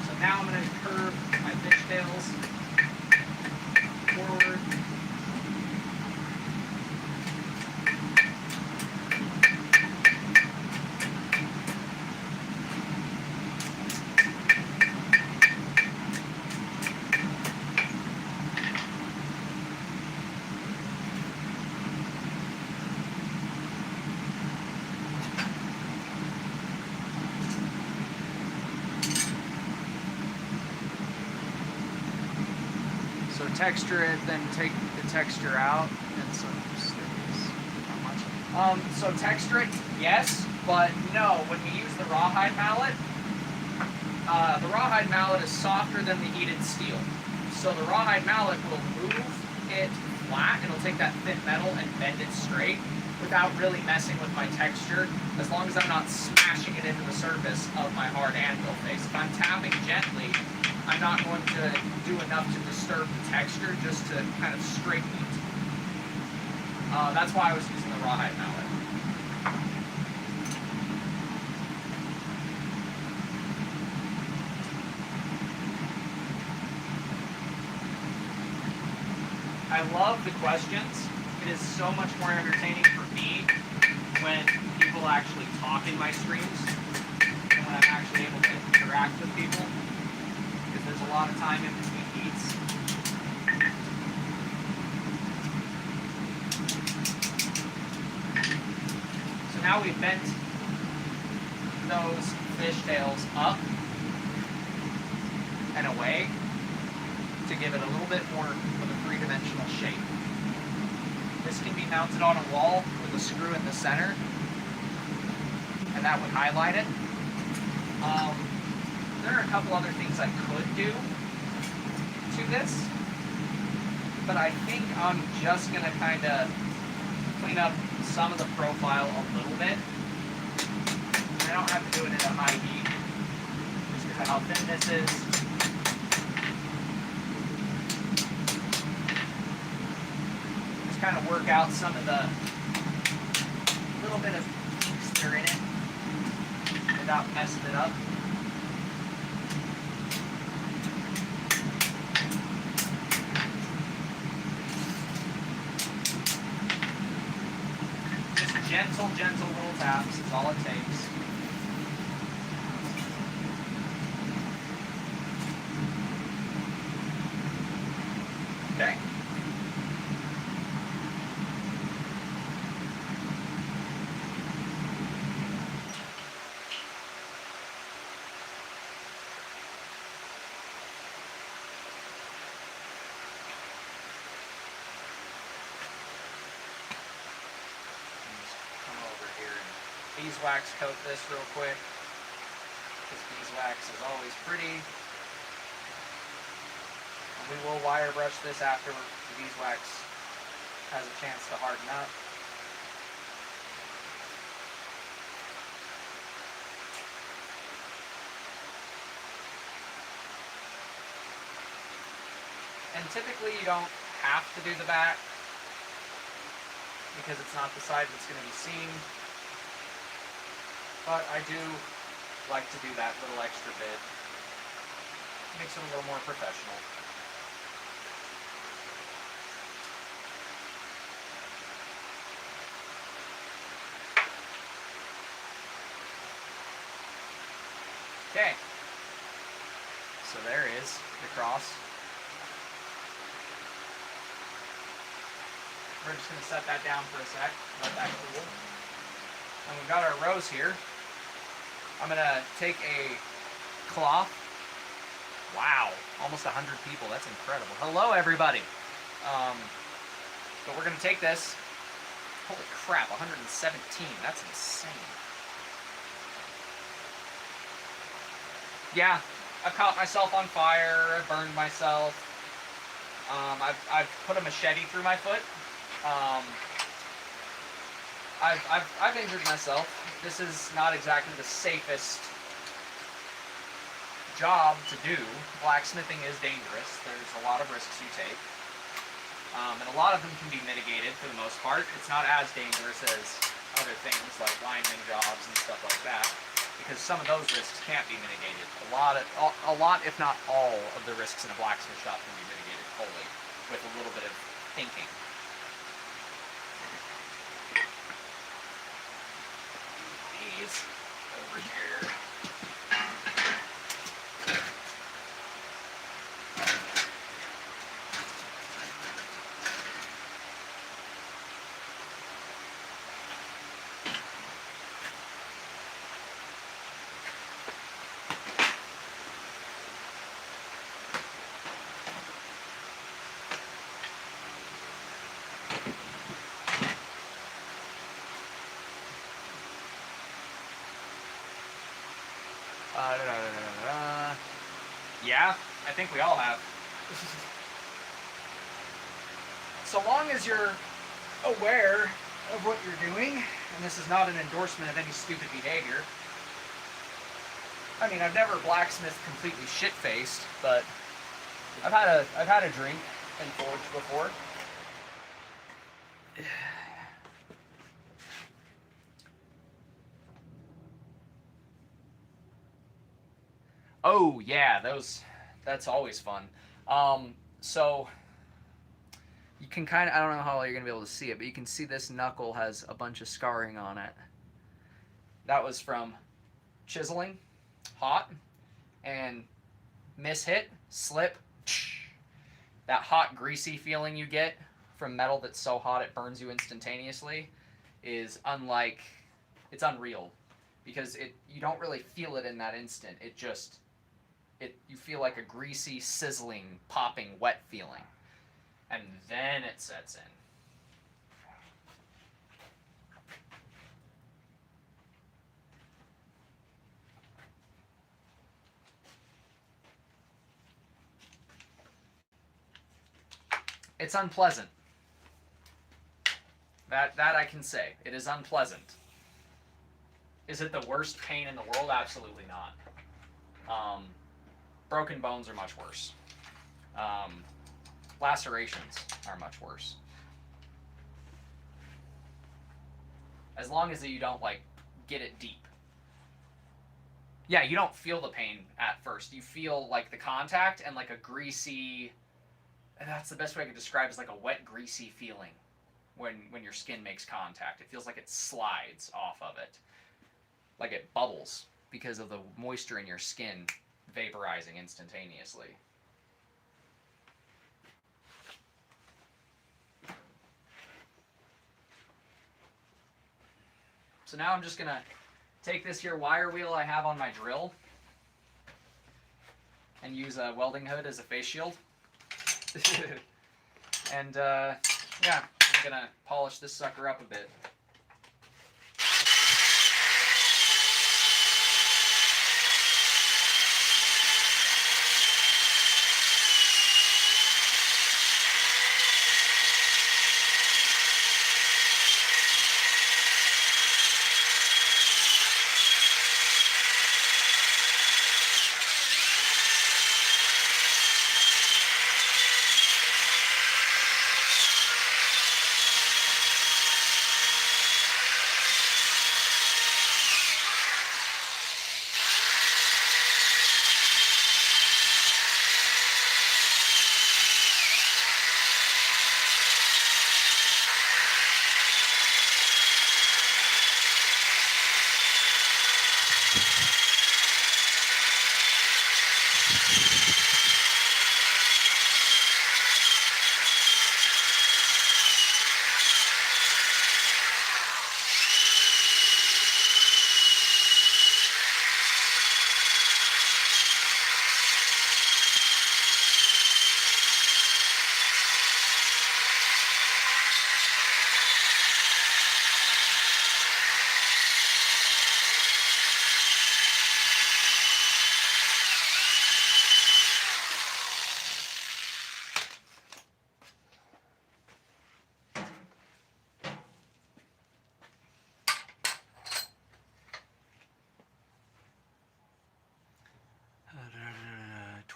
So now I'm going to curve my fishtails forward. So texture it, then take the texture out, and so how much? So texture it, yes, but no. When we use the rawhide mallet is softer than the heated steel. So the rawhide mallet will move it flat. It'll take that thin metal and bend it straight without really messing with my texture, as long as I'm not smashing it into the surface of my hard anvil face. If I'm tapping gently, I'm not going to do enough to disturb the texture, just to kind of straighten it. That's why I was using the rawhide mallet. I love the questions. It is so much more entertaining for me when people actually talk in my streams and when I'm actually able to interact with people, because there's a lot of time in between heats. So now we've bent those fishtails up and away to give it a little bit more of a three-dimensional shape. This can be mounted on a wall with a screw in the center, and that would highlight it. There are a couple other things I could do to this, but I think I'm just going to kind of clean up some of the profile a little bit. I don't have to do it at a high heat, just because of how thin this is. Just kind of work out some of the little bit of kinks that are in it without messing it up. Gentle little taps is all it takes. Okay. Beeswax coat this real quick, because beeswax is always pretty. And we will wire brush this after the beeswax has a chance to harden up. And typically you don't have to do the back, because it's not the side that's going to be seen. But I do like to do that little extra bit. Makes it a little more professional. Okay. So there is the cross. We're just going to set that down for a sec, let that cool. And we've got our rose here. I'm going to take a cloth Wow, almost 100 people. That's incredible. Hello, everybody. But we're going to take this. Holy crap, 117. That's insane. Yeah, I've caught myself on fire. I've burned myself. I've put a machete through my foot. I've injured myself. This is not exactly the safest job to do. Blacksmithing is dangerous. There's a lot of risks you take. And a lot of them can be mitigated for the most part. It's not as dangerous as other things like lineman jobs and stuff like that, because some of those risks can't be mitigated. A lot, if not all, of the risks in a blacksmith shop can be mitigated fully with a little bit of thinking. These over here. Yeah, I think we all have. So long as you're aware of what you're doing, and this is not an endorsement of any stupid behavior. I mean, I've never blacksmithed completely shit-faced, but I've had a drink and forged before. Oh yeah, that's always fun. So you can kind of, I don't know how you're gonna be able to see it, but you can see this knuckle has a bunch of scarring on it. That was from chiseling, hot, and mishit, slip. That hot, greasy feeling you get from metal that's so hot it burns you instantaneously is it's unreal, because you don't really feel it in that instant. You feel like a greasy, sizzling, popping, wet feeling. And then it sets in. It's unpleasant. That I can say. It is unpleasant. Is it the worst pain in the world? Absolutely not. Broken bones are much worse. Lacerations are much worse. As long as you don't get it deep. Yeah, you don't feel the pain at first. You feel the contact and a greasy. That's the best way I could describe it, is like a wet, greasy feeling when your skin makes contact. It feels like it slides off of it, like it bubbles because of the moisture in your skin vaporizing instantaneously. So now I'm just going to take this here wire wheel I have on my drill and use a welding hood as a face shield. And yeah, I'm going to polish this sucker up a bit.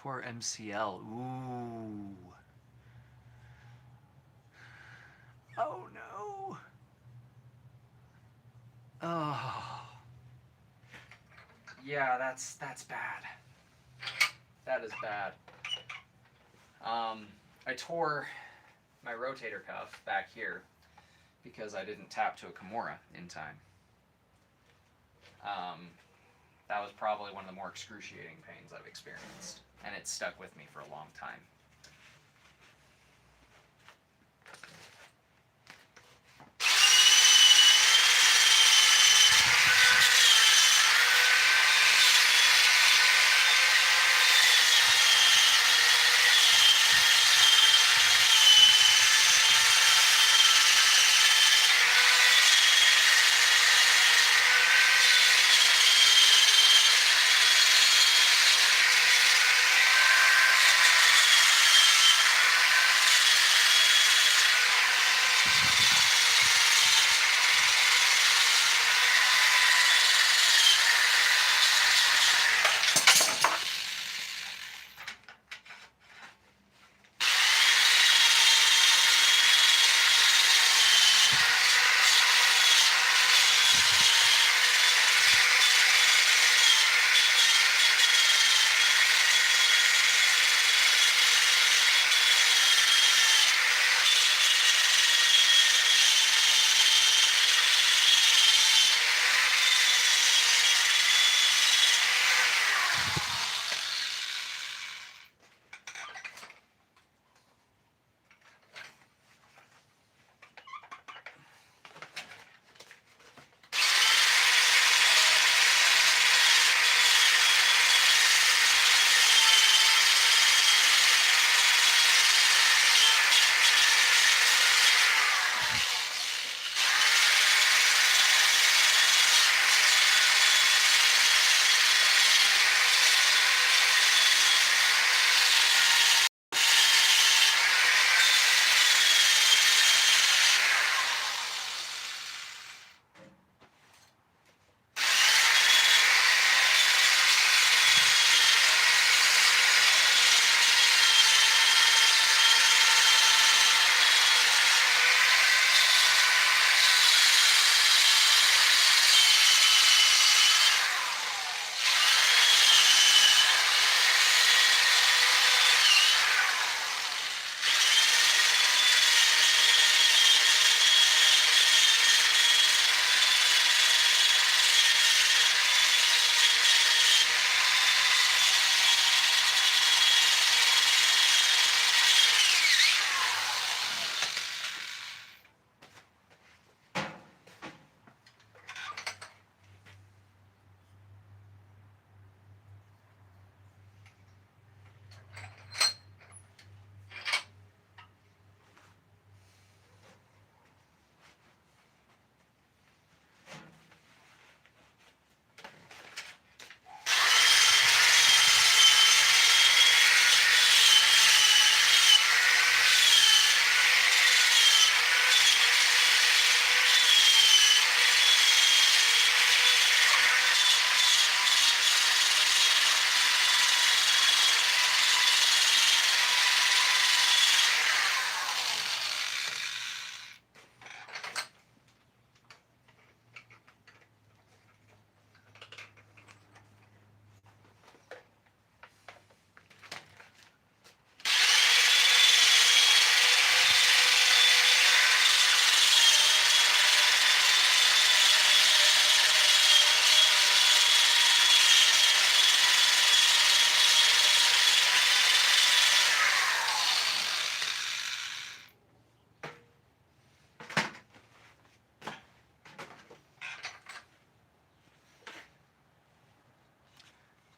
tore MCL. Ooh. Oh no. Oh. Yeah, that's bad. That is bad. I tore my rotator cuff back here because I didn't tap to a Kimura in time. That was probably one of the more excruciating pains I've experienced, and it stuck with me for a long time.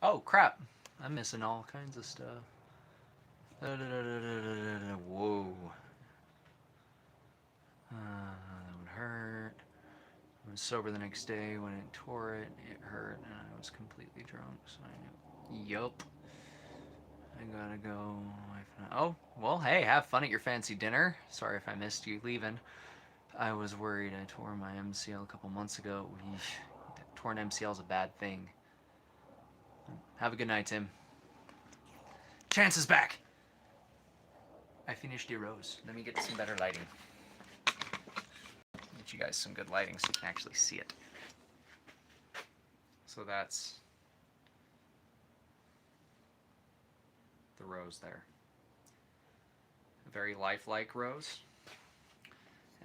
Oh crap! I'm missing all kinds of stuff. Whoa. That would hurt. I was sober the next day when it tore it. It hurt, and I was completely drunk, so I knew. Yup. I gotta go. Oh, well, hey, have fun at your fancy dinner. Sorry if I missed you leaving. I was worried I tore my MCL a couple months ago. Torn MCL is a bad thing. Have a good night, Tim. Chance is back. I finished your rose. Let me get some better lighting. Get you guys some good lighting so you can actually see it. So that's the rose there. A very lifelike rose.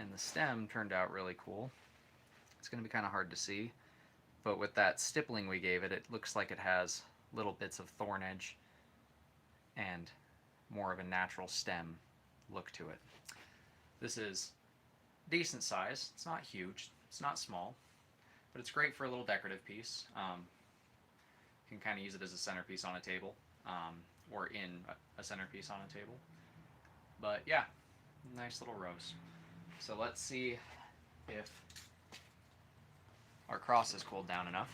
And the stem turned out really cool. It's going to be kind of hard to see, but with that stippling we gave it, it looks like it has little bits of thorn edge and more of a natural stem look to it. This is decent size. It's not huge. It's not small, but it's great for a little decorative piece. You can kind of use it as a centerpiece on a table, or in a centerpiece on a table. But yeah, nice little rose. So let's see if our cross has cooled down enough.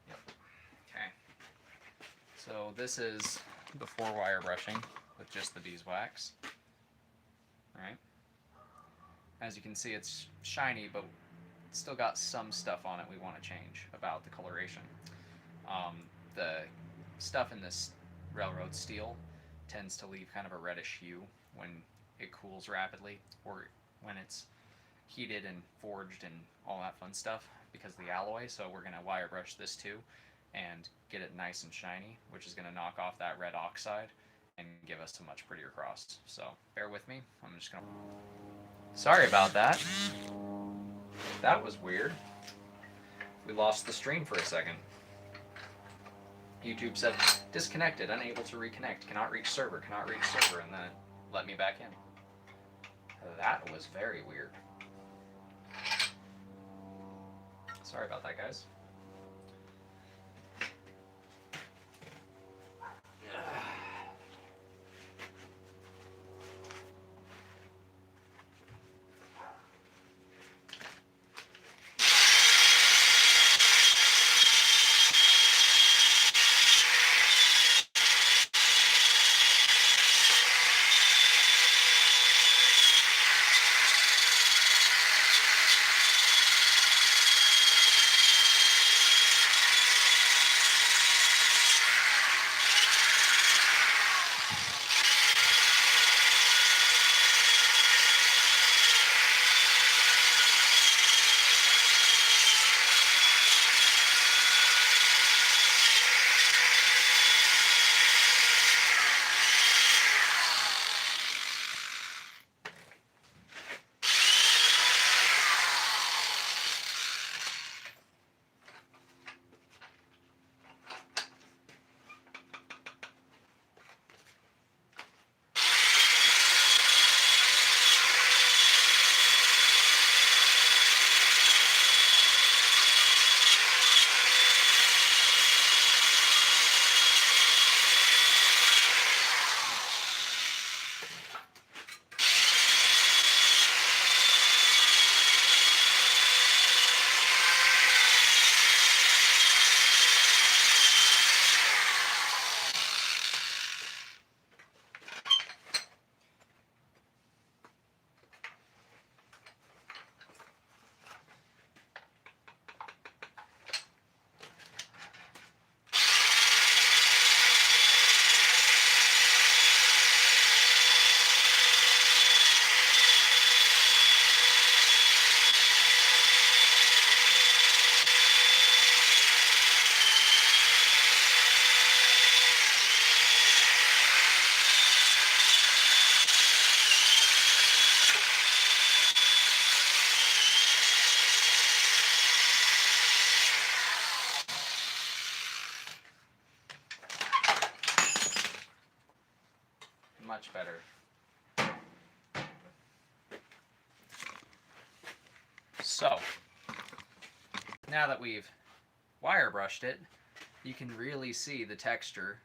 Yep. Okay. So this is before wire brushing with just the beeswax. Alright. As you can see, it's shiny, but it's still got some stuff on it we want to change about the coloration. The stuff in this railroad steel tends to leave kind of a reddish hue when it cools rapidly, or when it's heated and forged and all that fun stuff because of the alloy. So we're going to wire brush this too and get it nice and shiny, which is going to knock off that red oxide and give us a much prettier cross. So bear with me. I'm just going to... Sorry about that. That was weird. We lost the stream for a second. YouTube said, disconnected, unable to reconnect, cannot reach server, and then it let me back in. That was very weird. Sorry about that, guys. Much better. So, now that we've wire brushed it, you can really see the texture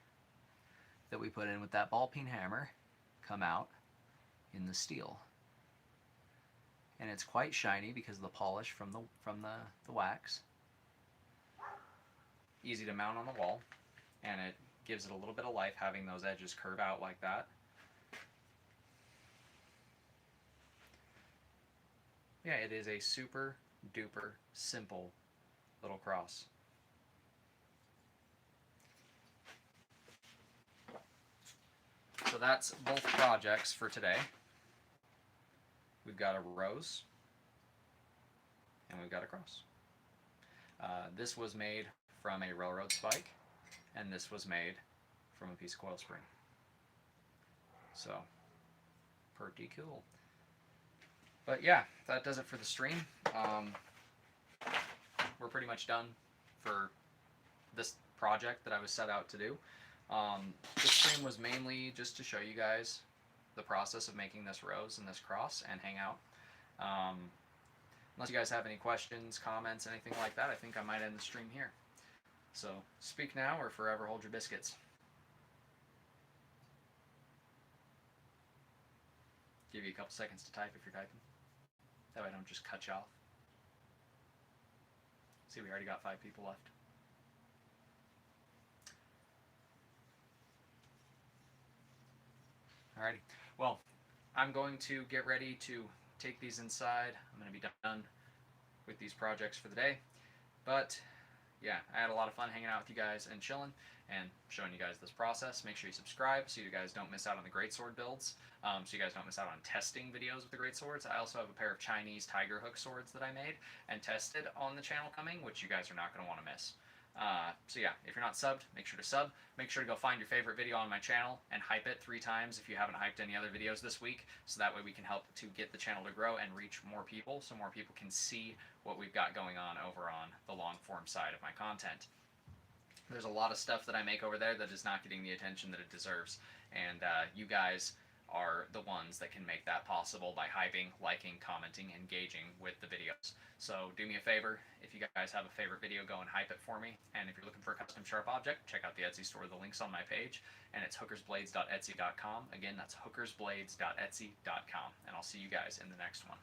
that we put in with that ball peen hammer come out in the steel. And it's quite shiny because of the polish from the wax. Easy to mount on the wall, and it gives it a little bit of life having those edges curve out like that. Yeah, it is a super duper simple little cross. So that's both projects for today. We've got a rose and we've got a cross. This was made from a railroad spike, and this was made from a piece of coil spring. So, pretty cool. But yeah, that does it for the stream. We're pretty much done for this project that I was set out to do. This stream was mainly just to show you guys the process of making this rose and this cross and hang out. Unless you guys have any questions, comments, anything like that, I think I might end the stream here. So speak now or forever hold your biscuits. Give you a couple seconds to type if you're typing. That way I don't just cut you off. See, we already got 5 people left. Alrighty. Well, I'm going to get ready to take these inside. I'm going to be done with these projects for the day. But yeah, I had a lot of fun hanging out with you guys and chilling and showing you guys this process. Make sure you subscribe so you guys don't miss out on the greatsword builds, so you guys don't miss out on testing videos with the greatswords. I also have a pair of Chinese tiger hook swords that I made and tested on the channel coming, which you guys are not going to want to miss. So yeah, if you're not subbed, make sure to sub. Make sure to go find your favorite video on my channel and hype it 3 times if you haven't hyped any other videos this week, so that way we can help to get the channel to grow and reach more people, so more people can see what we've got going on over on the long form side of my content. There's a lot of stuff that I make over there that is not getting the attention that it deserves, and you guys are the ones that can make that possible by hyping, liking, commenting, engaging with the videos. So do me a favor, if you guys have a favorite video, go and hype it for me. And if you're looking for a custom sharp object, check out the Etsy store. The link's on my page, and it's hookersblades.etsy.com. Again, that's hookersblades.etsy.com. And I'll see you guys in the next one.